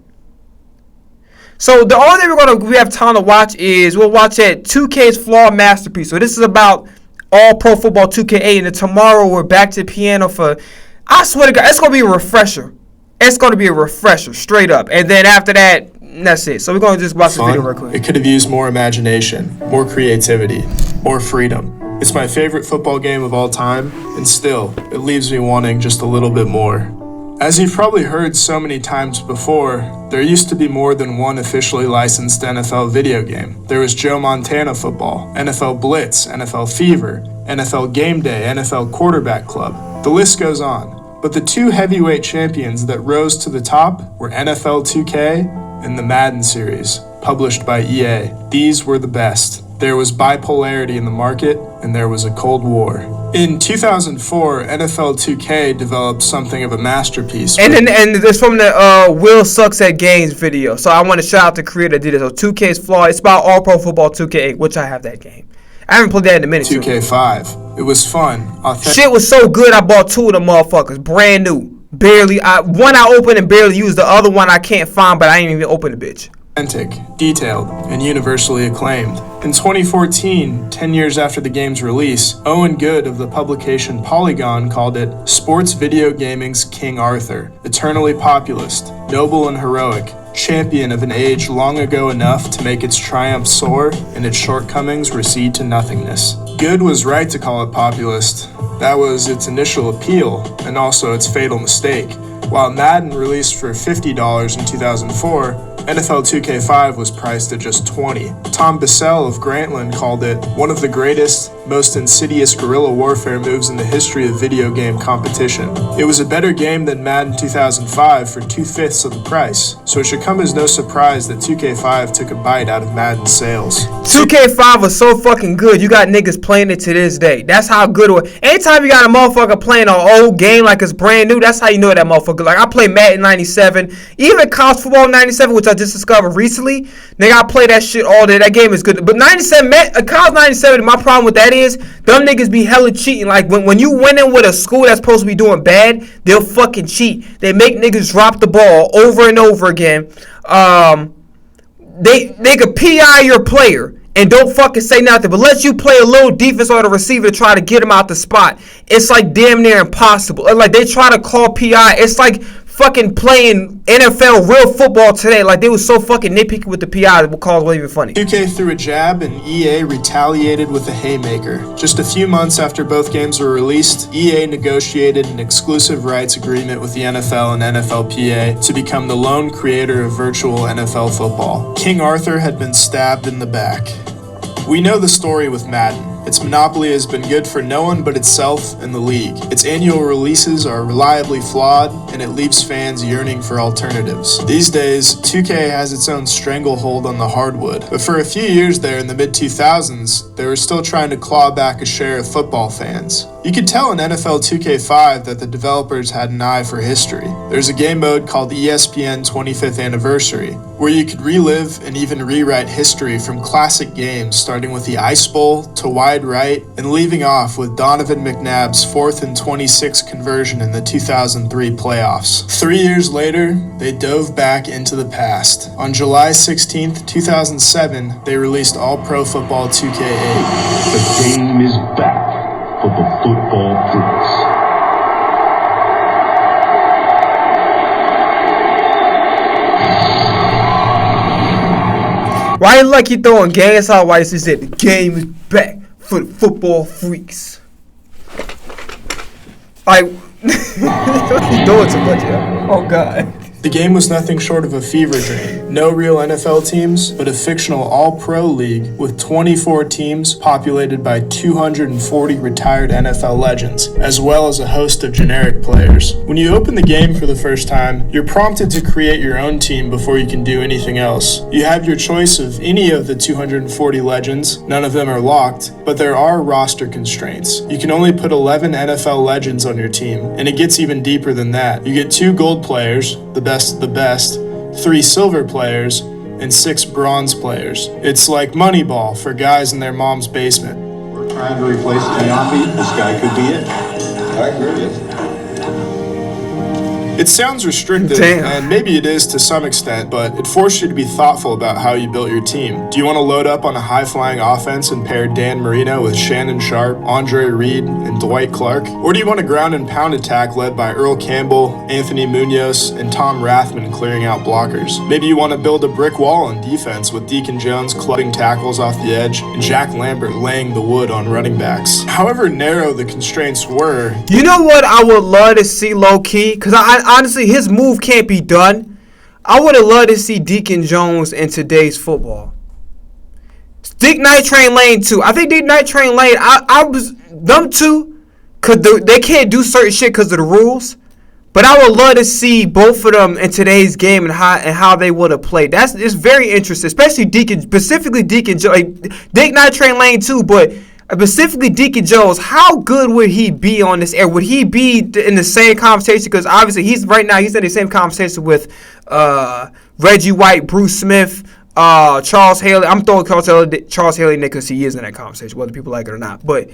So the only thing we have time to watch is we'll watch at 2K's Flawed Masterpiece. So this is about All Pro Football 2K8. And then tomorrow we're back to the piano for, I swear to God, it's going to be a refresher. It's going to be a refresher, straight up. And then after that, that's it. So we're going to just watch the video real quick. It could have used more imagination, more creativity, more freedom. It's my favorite football game of all time, and still, it leaves me wanting just a little bit more. As you've probably heard so many times before, there used to be more than one officially licensed NFL video game. There was Joe Montana Football, NFL Blitz, NFL Fever, NFL Game Day, NFL Quarterback Club. The list goes on. But the two heavyweight champions that rose to the top were NFL 2K and the Madden series, published by EA. These were the best. There was bipolarity in the market, and there was a Cold War. In 2004, NFL 2K developed something of a masterpiece. And it's from the Will Sucks at Games video. So I want to shout out the creator that did it. So 2K's Flawed. It's about All Pro Football 2K8, which I have that game. I haven't played that in a minute. 2K5. It was fun. Shit was so good, I bought two of the motherfuckers. Brand new. Barely. One I opened and barely used. The other one I can't find, but I ain't even open the bitch. Authentic, detailed, and universally acclaimed. In 2014, 10 years after the game's release, Owen Good of the publication Polygon called it Sports Video Gaming's King Arthur, eternally populist, noble and heroic, champion of an age long ago enough to make its triumphs soar and its shortcomings recede to nothingness. Good was right to call it populist. That was its initial appeal, and also its fatal mistake. While Madden released for $50 in 2004, NFL 2K5 was priced at just $20. Tom Bissell of Grantland called it one of the greatest, most insidious guerrilla warfare moves in the history of video game competition. It was a better game than Madden 2005 for 2/5 of the price, so it should come as no surprise that 2K5 took a bite out of Madden's sales. 2K5 was so fucking good, you got niggas playing it to this day. That's how good it was. Anytime you got a motherfucker playing an old game like it's brand new, that's how you know that motherfucker. Like, I played Madden 97, even College Football 97, which I just discovered recently. Nigga, I play that shit all day. That game is good. But 97, College 97, my problem with that is, them niggas be hella cheating. Like, when you went in with a school that's supposed to be doing bad, they'll fucking cheat. They make niggas drop the ball over and over again. They could PI your player and don't fucking say nothing, but let you play a little defense on the receiver to try to get him out the spot. It's like damn near impossible. Like, they try to call PI. It's like fucking playing NFL real football today. Like, they was so fucking nitpicky with the PI that calls wasn't even funny. 2K threw a jab and EA retaliated with a haymaker. Just a few months after both games were released, EA negotiated an exclusive rights agreement with the NFL and NFLPA to become the lone creator of virtual NFL football. King Arthur had been stabbed in the back. We know the story with Madden. Its monopoly has been good for no one but itself and the league. Its annual releases are reliably flawed, and it leaves fans yearning for alternatives. These days, 2K has its own stranglehold on the hardwood, but for a few years there in the mid-2000s, they were still trying to claw back a share of football fans. You could tell in NFL 2K5 that the developers had an eye for history. There's a game mode called ESPN 25th Anniversary, where you could relive and even rewrite history from classic games, starting with the Ice Bowl to wide right and leaving off with Donovan McNabb's 4th and 26 conversion in the 2003 playoffs. 3 years later, they dove back into the past. On July 16th, 2007, they released All Pro Football 2K8. The game is back for the football freaks. Why you like you throwing gas out? Why you said the game is back for the football freaks? Like, he's doing too much, yo. Oh God. The game was nothing short of a fever dream. No real NFL teams, but a fictional all-pro league with 24 teams populated by 240 retired NFL legends, as well as a host of generic players. When you open the game for the first time, you're prompted to create your own team before you can do anything else. You have your choice of any of the 240 legends. None of them are locked, but there are roster constraints. You can only put 11 NFL legends on your team, and it gets even deeper than that. You get 2 gold players, the best of the best, 3 silver players, and 6 bronze players. It's like Moneyball for guys in their mom's basement. We're trying to replace Giambi. This guy could be it. I agree with you. It sounds restrictive, and maybe it is to some extent, but it forced you to be thoughtful about how you built your team. Do you want to load up on a high-flying offense and pair Dan Marino with Shannon Sharp, Andre Reed, and Dwight Clark? Or do you want a ground and pound attack led by Earl Campbell, Anthony Munoz, and Tom Rathman clearing out blockers? Maybe you want to build a brick wall on defense with Deacon Jones clubbing tackles off the edge and Jack Lambert laying the wood on running backs. However narrow the constraints were, you know what I would love to see low-key? Because honestly, his move can't be done. I would have loved to see Deacon Jones in today's football. Dick Night Train Lane 2. I think Dick Night Train Lane, I was them two, because they can't do certain shit because of the rules. But I would love to see both of them in today's game and how they would have played. It's very interesting, especially specifically Deacon Jones. Like, Dick Night Train Lane 2, but specifically Deacon Jones, how good would he be on this air? Would he be in the same conversation? Because obviously he's in the same conversation with Reggie White, Bruce Smith, Charles Haley. I'm throwing Charles Haley in there because he is in that conversation, whether people like it or not. But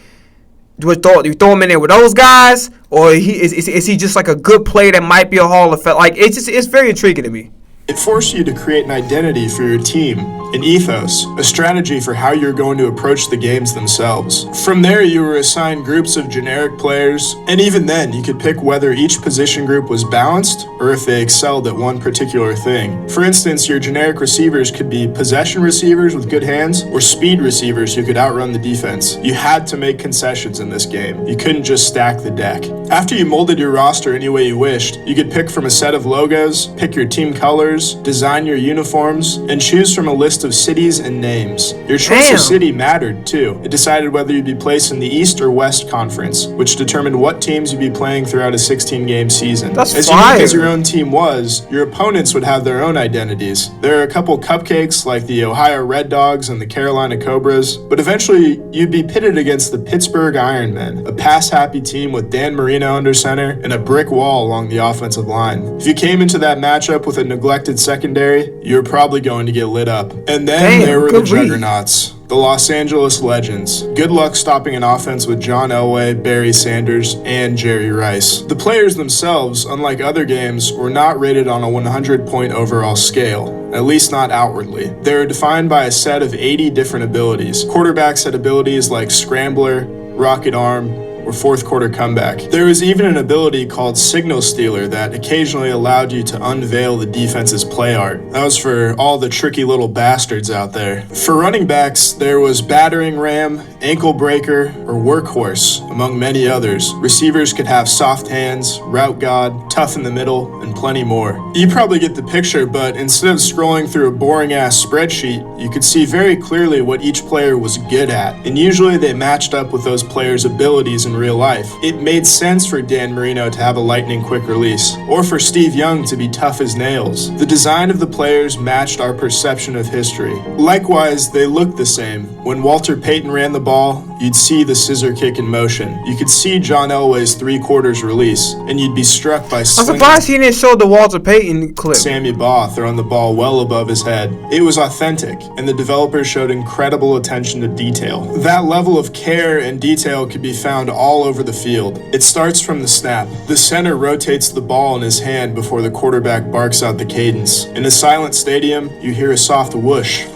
do you throw him in there with those guys, or is he just like a good player that might be a Hall of Fame? Like, it's very intriguing to me. It forced you to create an identity for your team, an ethos, a strategy for how you're going to approach the games themselves. From there, you were assigned groups of generic players, and even then, you could pick whether each position group was balanced or if they excelled at one particular thing. For instance, your generic receivers could be possession receivers with good hands or speed receivers who could outrun the defense. You had to make concessions in this game. You couldn't just stack the deck. After you molded your roster any way you wished, you could pick from a set of logos, pick your team colors, design your uniforms, and choose from a list of cities and names. Your choice of city mattered too. It decided whether you'd be placed in the East or West Conference, which determined what teams you'd be playing throughout a 16-game season. As unique as your own team was, your opponents would have their own identities. There are a couple cupcakes like the Ohio Red Dogs and the Carolina Cobras, but eventually you'd be pitted against the Pittsburgh Ironmen, a pass-happy team with Dan Marino under center and a brick wall along the offensive line. If you came into that matchup with a neglected secondary, you were probably going to get lit up. And then there were the juggernauts, the Los Angeles Legends. Good luck stopping an offense with John Elway, Barry Sanders, and Jerry Rice. The players themselves, unlike other games, were not rated on a 100-point overall scale, at least not outwardly. They were defined by a set of 80 different abilities. Quarterbacks had abilities like Scrambler, Rocket Arm, or fourth quarter comeback. There was even an ability called Signal Stealer that occasionally allowed you to unveil the defense's play art. That was for all the tricky little bastards out there. For running backs, there was battering ram, ankle breaker, or workhorse, among many others. Receivers could have soft hands, route god, tough in the middle, and plenty more. You probably get the picture, but instead of scrolling through a boring-ass spreadsheet, you could see very clearly what each player was good at, and usually they matched up with those players' abilities in real life. It made sense for Dan Marino to have a lightning-quick release, or for Steve Young to be tough as nails. The design of the players matched our perception of history. Likewise, they looked the same. When Walter Payton ran the ball, you'd see the scissor kick in motion. You could see John Elway's three-quarters release, and you'd be struck by I'm surprised he didn't show the Walter Payton clip. Sammy Baugh throwing the ball well above his head. It was authentic, and the developers showed incredible attention to detail. That level of care and detail could be found all over the field. It starts from the snap. The center rotates the ball in his hand before the quarterback barks out the cadence. In a silent stadium, you hear a soft whoosh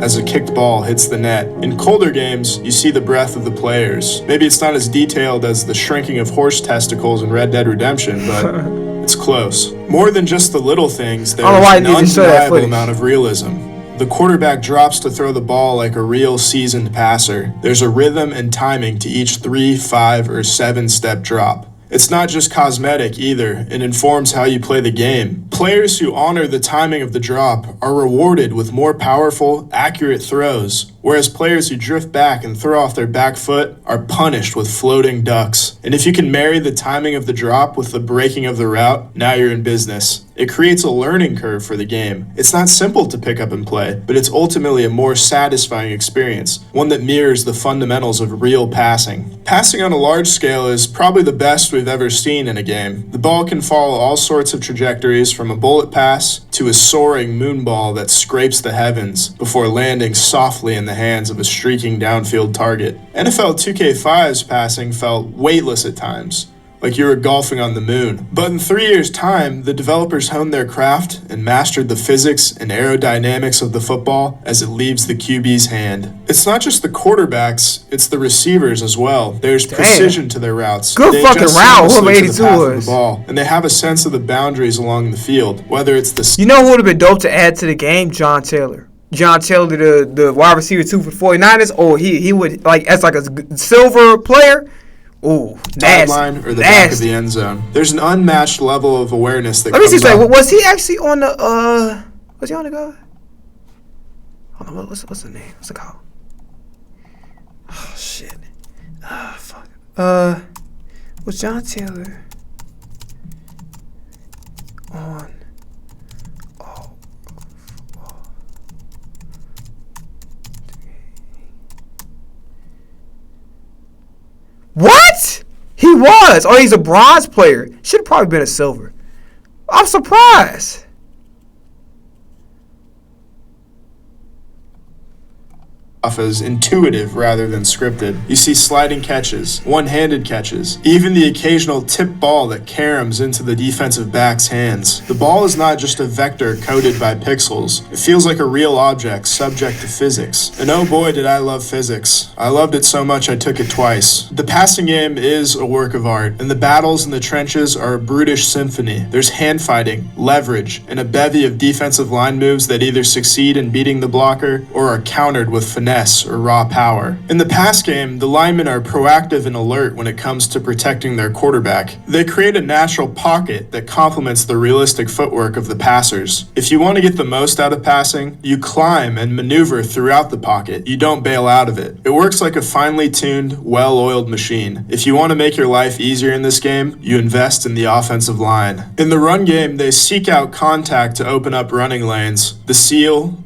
as a kicked ball hits the net. In colder games, you see the breath of the players. Maybe it's not as detailed as the shrinking of horse testicles in Red Dead Redemption, but it's close. More than just the little things, there's an undeniable amount of realism. The quarterback drops to throw the ball like a real seasoned passer. There's a rhythm and timing to each 3, 5, or 7-step drop. It's not just cosmetic either, it informs how you play the game. Players who honor the timing of the drop are rewarded with more powerful, accurate throws, whereas players who drift back and throw off their back foot are punished with floating ducks. And if you can marry the timing of the drop with the breaking of the route, now you're in business. It creates a learning curve for the game. It's not simple to pick up and play, but it's ultimately a more satisfying experience, one that mirrors the fundamentals of real passing. Passing on a large scale is probably the best we've ever seen in a game. The ball can follow all sorts of trajectories, from a bullet pass to a soaring moonball that scrapes the heavens before landing softly in the hands of a streaking downfield target. NFL 2K5's passing felt weightless at times, like you were golfing on the moon. But in 3 years' time, the developers honed their craft and mastered the physics and aerodynamics of the football as it leaves the QB's hand. It's not just the quarterbacks, it's the receivers as well. There's precision to their routes. Good fucking route, whoever 82 was. The ball, and they have a sense of the boundaries along the field, whether it's the... You know who would have been dope to add to the game? John Taylor. John Taylor, the wide receiver 2 for 49ers. Oh, he would, like, as like a silver player... Ooh, sideline or the back of the end zone. There's an unmatched level of awareness that Let me comes see, up. was he actually on the, was he on the go? Hold on, what's the name? What's it called? Oh, shit. Fuck. Was John Taylor on, What? He was. Oh, he's a bronze player. Should have probably been a silver. I'm surprised. As intuitive rather than scripted. You see sliding catches, one-handed catches, even the occasional tip ball that caroms into the defensive back's hands. The ball is not just a vector coded by pixels. It feels like a real object subject to physics. And oh boy, did I love physics. I loved it so much I took it twice. The passing game is a work of art, and the battles in the trenches are a brutish symphony. There's hand fighting, leverage, and a bevy of defensive line moves that either succeed in beating the blocker or are countered with finesse or raw power. In the pass game, the linemen are proactive and alert when it comes to protecting their quarterback. They create a natural pocket that complements the realistic footwork of the passers. If you want to get the most out of passing, you climb and maneuver throughout the pocket. You don't bail out of it. It works like a finely tuned, well-oiled machine. If you want to make your life easier in this game, you invest in the offensive line. In the run game, they seek out contact to open up running lanes. The seal,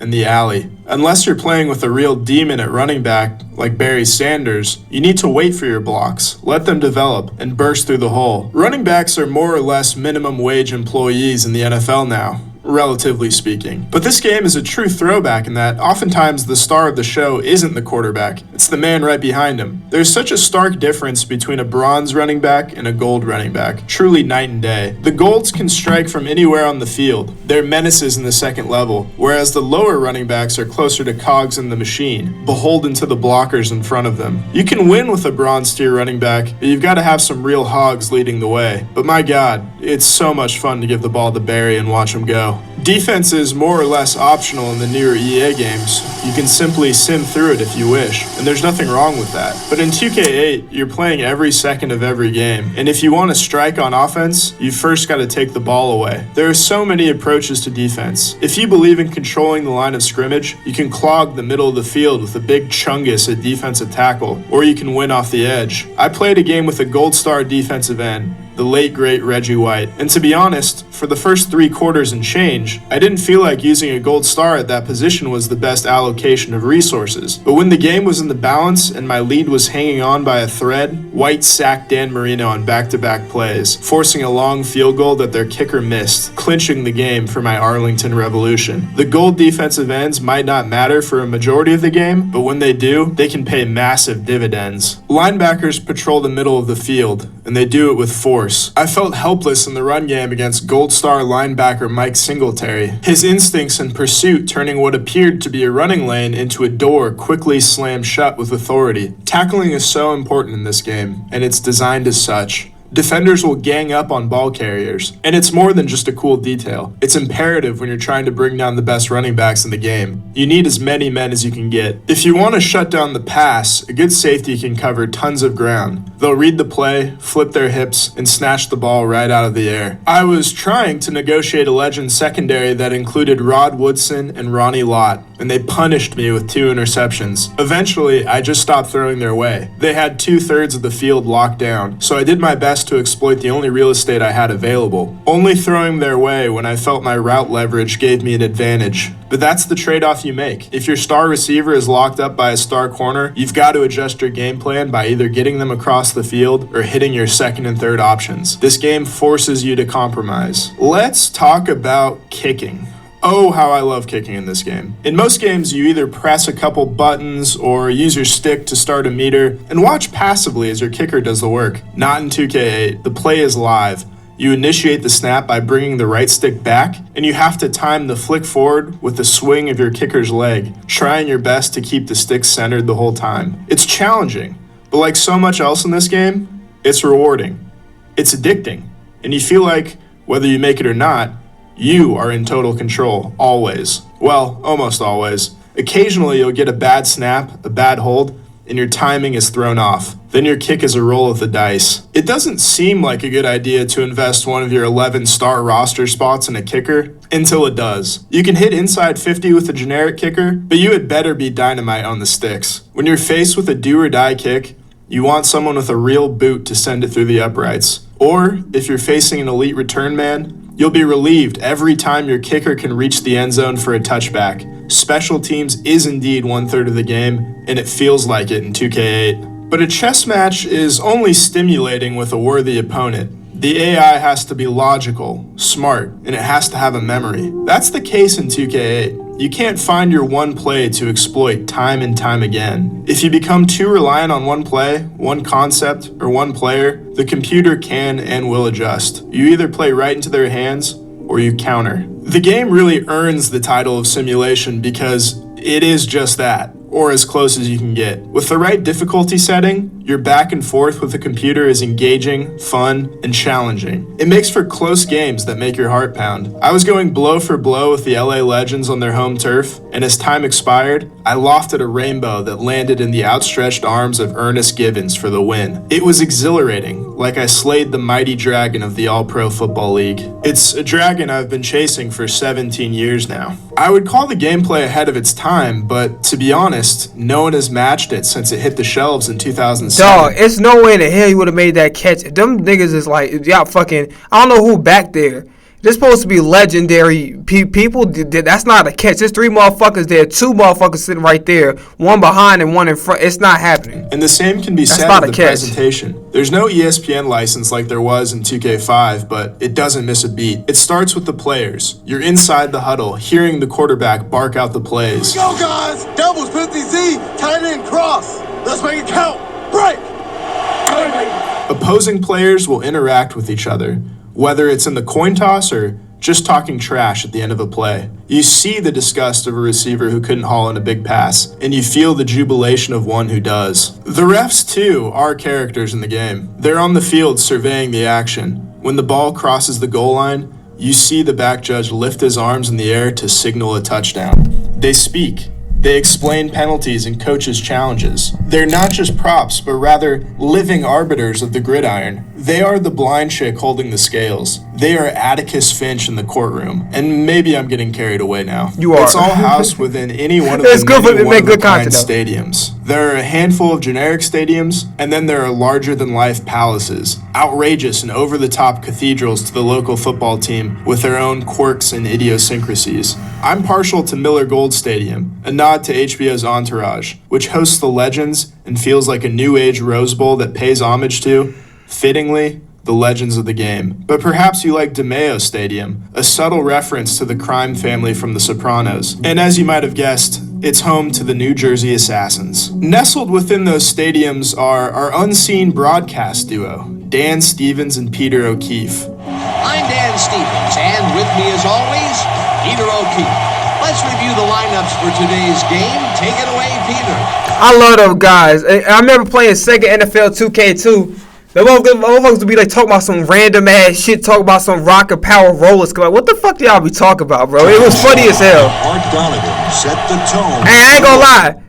and the alley. Unless you're playing with a real demon at running back, like Barry Sanders, you need to wait for your blocks, let them develop, and burst through the hole. Running backs are more or less minimum wage employees in the NFL now. relatively speaking. But this game is a true throwback in that oftentimes the star of the show isn't the quarterback, it's the man right behind him. There's such a stark difference between a bronze running back and a gold running back, truly night and day. The golds can strike from anywhere on the field. They're menaces in the second level, whereas the lower running backs are closer to cogs in the machine, beholden to the blockers in front of them. You can win with a bronze tier running back, but you've got to have some real hogs leading the way. But my God, it's so much fun to give the ball to Barry and watch him go. Defense is more or less optional in the newer EA games. You can simply sim through it if you wish, and there's nothing wrong with that. But in 2K8, you're playing every second of every game, and if you want to strike on offense, you first got to take the ball away. There are so many approaches to defense. If you believe in controlling the line of scrimmage, you can clog the middle of the field with a big chungus at defensive tackle, or you can win off the edge. I played a game with a gold star defensive end, the late great Reggie White. And to be honest, for the first 3 quarters and change, I didn't feel like using a gold star at that position was the best allocation of resources. But when the game was in the balance and my lead was hanging on by a thread, White sacked Dan Marino on back-to-back plays, forcing a long field goal that their kicker missed, clinching the game for my Arlington Revolution. The gold defensive ends might not matter for a majority of the game, but when they do, they can pay massive dividends. Linebackers patrol the middle of the field, and they do it with force. I felt helpless in the run game against gold star linebacker Mike Singletary. His instincts in pursuit turning what appeared to be a running lane into a door quickly slammed shut with authority. Tackling is so important in this game, and it's designed as such. Defenders will gang up on ball carriers, and it's more than just a cool detail. It's imperative when you're trying to bring down the best running backs in the game. You need as many men as you can get. If you want to shut down the pass, a good safety can cover tons of ground. They'll read the play, flip their hips, and snatch the ball right out of the air. I was trying to negotiate a legend secondary that included Rod Woodson and Ronnie Lott, and they punished me with 2 interceptions. Eventually, I just stopped throwing their way. They had 2/3 of the field locked down, so I did my best to exploit the only real estate I had available, only throwing their way when I felt my route leverage gave me an advantage. But that's the trade-off you make. If your star receiver is locked up by a star corner, you've got to adjust your game plan by either getting them across the field or hitting your second and third options. This game forces you to compromise. Let's talk about kicking. Oh, how I love kicking in this game. In most games, you either press a couple buttons or use your stick to start a meter and watch passively as your kicker does the work. Not in 2K8. The play is live. You initiate the snap by bringing the right stick back, and you have to time the flick forward with the swing of your kicker's leg, trying your best to keep the stick centered the whole time. It's challenging, but like so much else in this game, it's rewarding. It's addicting, and you feel like, whether you make it or not, you are in total control, always. Well, almost always. Occasionally you'll get a bad snap, a bad hold, and your timing is thrown off. Then your kick is a roll of the dice. It doesn't seem like a good idea to invest one of your 11 star roster spots in a kicker until it does. You can hit inside 50 with a generic kicker, but you had better be dynamite on the sticks. When you're faced with a do or die kick, you want someone with a real boot to send it through the uprights. Or, if you're facing an elite return man, you'll be relieved every time your kicker can reach the end zone for a touchback. Special teams is indeed 1/3 of the game, and it feels like it in 2K8. But a chess match is only stimulating with a worthy opponent. The AI has to be logical, smart, and it has to have a memory. That's the case in 2K8. You can't find your one play to exploit time and time again. If you become too reliant on one play, one concept, or one player, the computer can and will adjust. You either play right into their hands, or you counter. The game really earns the title of simulation because it is just that, or as close as you can get. With the right difficulty setting, your back and forth with the computer is engaging, fun, and challenging. It makes for close games that make your heart pound. I was going blow for blow with the LA Legends on their home turf, and as time expired, I lofted a rainbow that landed in the outstretched arms of Ernest Givens for the win. It was exhilarating, like I slayed the mighty dragon of the All-Pro Football League. It's a dragon I've been chasing for 17 years now. I would call the gameplay ahead of its time, but to be honest, no one has matched it since it hit the shelves in 2007. Dog, it's no way in the hell he would have made that catch. Them niggas is like, y'all fucking, I don't know who back there They're supposed to be legendary people. That's not a catch. There's 3 motherfuckers there. 2 motherfuckers sitting right there. 1 behind and 1 in front. It's not happening. And the same can be said of the presentation. There's no ESPN license like there was in 2K5, but it doesn't miss a beat. It starts with the players. You're inside the huddle, hearing the quarterback bark out the plays. Go, guys! Doubles, 50Z, tight end, cross. Let's make it count. Break! Opposing players will interact with each other, whether it's in the coin toss or just talking trash at the end of a play. You see the disgust of a receiver who couldn't haul in a big pass, and you feel the jubilation of one who does. The refs, too, are characters in the game. They're on the field surveying the action. When the ball crosses the goal line, you see the back judge lift his arms in the air to signal a touchdown. They speak. They explain penalties and coaches' challenges. They're not just props, but rather living arbiters of the gridiron. They are the blind chick holding the scales. They are Atticus Finch in the courtroom. And maybe I'm getting carried away now. You are. It's all housed within any one of It's the good for many to make good one-of-a-kind content, though. stadiums. There are a handful of generic stadiums, and then there are larger-than-life palaces, outrageous and over-the-top cathedrals to the local football team with their own quirks and idiosyncrasies. I'm partial to Miller Gold Stadium, a nod to HBO's Entourage, which hosts the legends and feels like a new-age Rose Bowl that pays homage to, fittingly, the legends of the game. But perhaps you like DeMeo Stadium, a subtle reference to the crime family from The Sopranos. And as you might have guessed, it's home to the New Jersey Assassins. Nestled within those stadiums are our unseen broadcast duo, Dan Stevens and Peter O'Keefe. I'm Dan Stevens, and with me as always, Peter O'Keefe. Let's review the lineups for today's game. Take it away, Peter. I love those guys. I remember playing Sega NFL 2K2. The motherfuckers would be like talking about some random ass shit, talking about some rocket power rollers. Like, what the fuck do y'all be talking about, bro? It was funny as hell. Art Donovan set the tone. And I ain't gonna lie,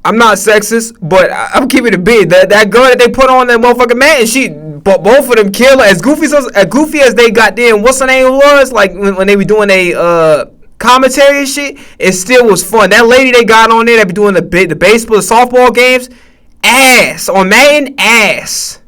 I'm not sexist, but I'm keeping it big. That girl that they put on that motherfucking man, but both of them kill her. As goofy as they got then, what's her name was? Like when they were doing a commentary and shit, it still was fun. That lady they got on there that be doing the baseball, the softball games, ass on Madden, ass.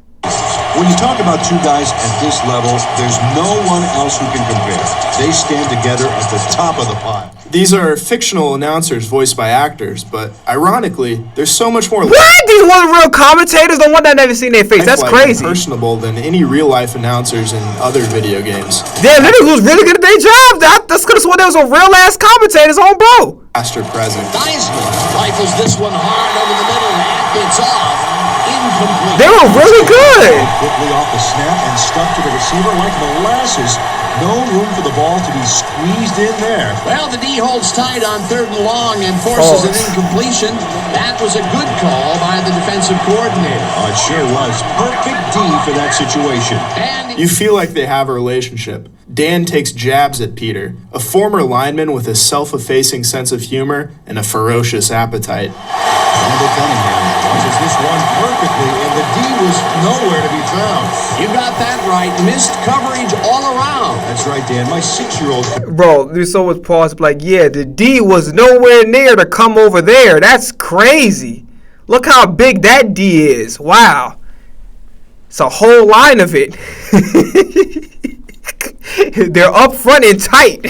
When you talk about 2 guys at this level, there's no one else who can compare. They stand together at the top of the pile. These are fictional announcers voiced by actors, but ironically, there's so much more. What? These weren't real commentators? The one that never seen their face. That's crazy. Personable than any real-life announcers in other video games. Damn, they was really good at their job. That's could have sworn there was a real ass commentators on bro. Past or present. Theismann rifles this one hard over the middle, and it's off. Incomplete. They were really good. Quickly off the snap and stuck to the receiver like molasses. No room for the ball to be squeezed in there. Well, the D holds tight on 3rd and long and forces an incompletion. That was a good call by the defensive coordinator. Oh, it sure was. Perfect D for that situation. And You feel like they have a relationship. Dan takes jabs at Peter, a former lineman with a self-effacing sense of humor and a ferocious appetite. Randall Cunningham launches this one perfectly, and the D was nowhere to be found. you got that right. Missed coverage all around. That's right, Dan. My 6-year-old. Bro, there's so much pause. Like, yeah, the D was nowhere near to come over there. That's crazy. Look how big that D is. Wow. It's a whole line of it. They're up front and tight.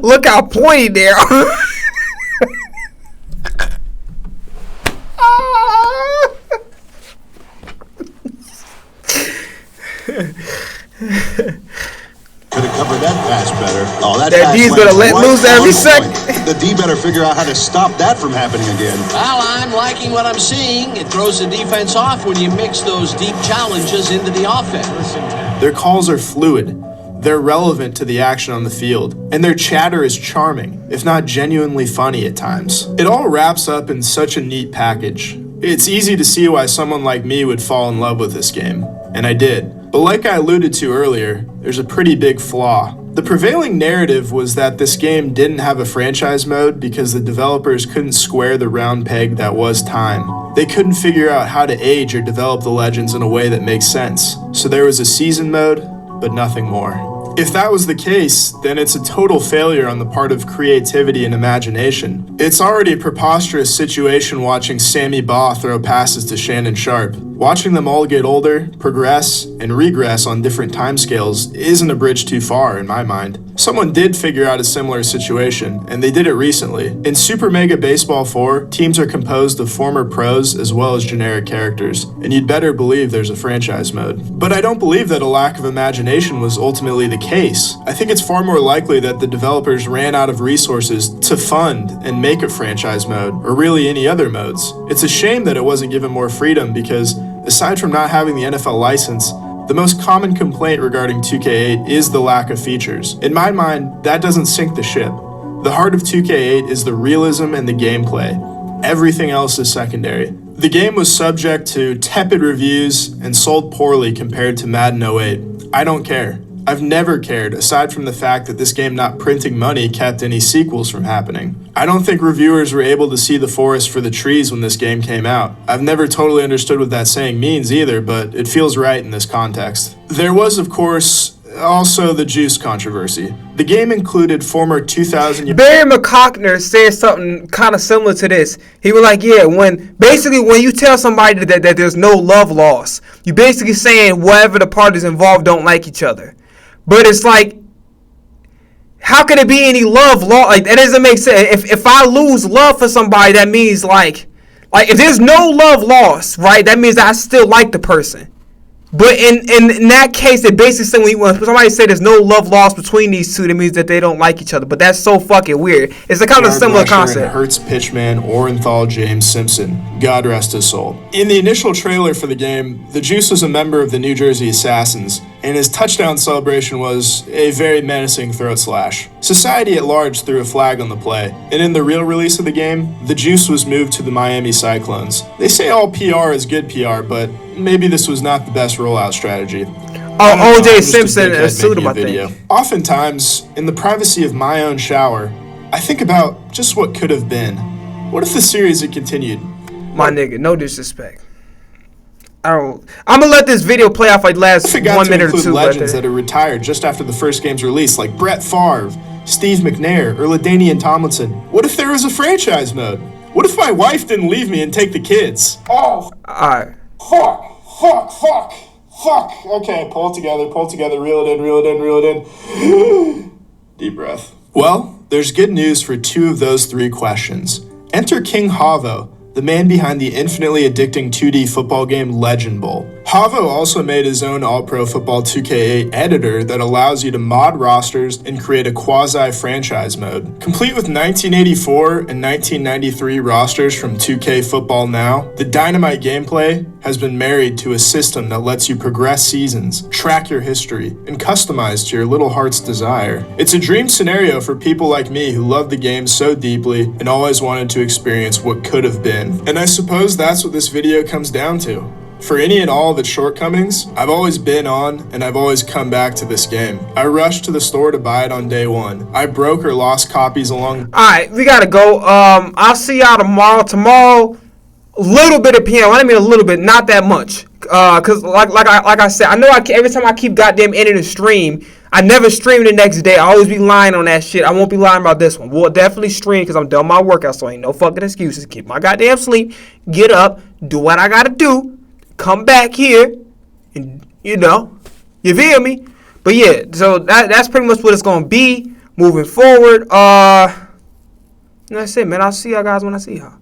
Look how pointy they are. Could have covered that pass better. Oh, that D's gonna let loose every second. The D better figure out how to stop that from happening again. Well, I'm liking what I'm seeing. It throws the defense off when you mix those deep challenges into the offense. Their calls are fluid. They're relevant to the action on the field, and their chatter is charming, if not genuinely funny at times. It all wraps up in such a neat package. It's easy to see why someone like me would fall in love with this game, and I did. But like I alluded to earlier, there's a pretty big flaw. The prevailing narrative was that this game didn't have a franchise mode because the developers couldn't square the round peg that was time. They couldn't figure out how to age or develop the legends in a way that makes sense. So there was a season mode, but nothing more. If that was the case, then it's a total failure on the part of creativity and imagination. It's already a preposterous situation watching Sammy Baugh throw passes to Shannon Sharp. Watching them all get older, progress, and regress on different timescales isn't a bridge too far in my mind. Someone did figure out a similar situation, and they did it recently. In Super Mega Baseball 4, teams are composed of former pros as well as generic characters, and you'd better believe there's a franchise mode. But I don't believe that a lack of imagination was ultimately the case. I think it's far more likely that the developers ran out of resources to fund and make a franchise mode, or really any other modes. It's a shame that it wasn't given more freedom because, aside from not having the NFL license, the most common complaint regarding 2K8 is the lack of features. In my mind, that doesn't sink the ship. The heart of 2K8 is the realism and the gameplay. Everything else is secondary. The game was subject to tepid reviews and sold poorly compared to Madden 08. I don't care. I've never cared, aside from the fact that this game not printing money kept any sequels from happening. I don't think reviewers were able to see the forest for the trees when this game came out. I've never totally understood what that saying means either, but it feels right in this context. There was, of course, also the juice controversy. The game included former 2000... Barry McCockner said something kind of similar to this. He was like, yeah, when you tell somebody that there's no love lost, you're basically saying whatever the parties involved don't like each other. But it's like, how can it be any love lost? Like, that doesn't make sense. If I lose love for somebody, that means like if there's no love lost, right, that means that I still like the person. But in that case, it basically when somebody say there's no love lost between these two, that means that they don't like each other. But that's so fucking weird. It's a kind of similar concept. Hertz pitchman Orenthal James Simpson, God rest his soul. In the initial trailer for the game, the Juice was a member of the New Jersey Assassins, and his touchdown celebration was a very menacing throat slash. Society at large threw a flag on the play, and in the real release of the game, the Juice was moved to the Miami Cyclones. They say all PR is good PR, but maybe this was not the best rollout strategy. Oh, O.J. Simpson sued him, I think. Oftentimes, in the privacy of my own shower, I think about just what could have been. What if the series had continued? My nigga, no disrespect. I'm gonna let this video play off like last 1 minute or two. Legends that are retired just after the first game's release, like Brett Favre, Steve McNair, or LaDainian Tomlinson. What if there was a franchise mode? What if my wife didn't leave me and take the kids? Oh, alright. Fuck. Okay, pull it together, reel it in. Deep breath. Well, there's good news for two of those three questions. Enter King Havo, the man behind the infinitely addicting 2D football game Legend Bowl. Havo also made his own All-Pro Football 2K8 editor that allows you to mod rosters and create a quasi-franchise mode. Complete with 1984 and 1993 rosters from 2K Football Now, the dynamite gameplay has been married to a system that lets you progress seasons, track your history, and customize to your little heart's desire. It's a dream scenario for people like me who love the game so deeply and always wanted to experience what could have been. And I suppose that's what this video comes down to. For any and all of its shortcomings, I've always been on and I've always come back to this game. I rushed to the store to buy it on day one. I broke or lost copies along... Alright, we gotta go. I'll see y'all tomorrow. Tomorrow, a little bit of PM. I mean a little bit, not that much. Cause like I said, I know every time I keep goddamn ending the stream, I never stream the next day. I always be lying on that shit. I won't be lying about this one. We'll definitely stream because I'm done my workout, so ain't no fucking excuses. Keep my goddamn sleep, get up, do what I gotta do. Come back here, and you feel me? But yeah, so that's pretty much what it's gonna be moving forward. That's it, man. I'll see y'all guys when I see y'all.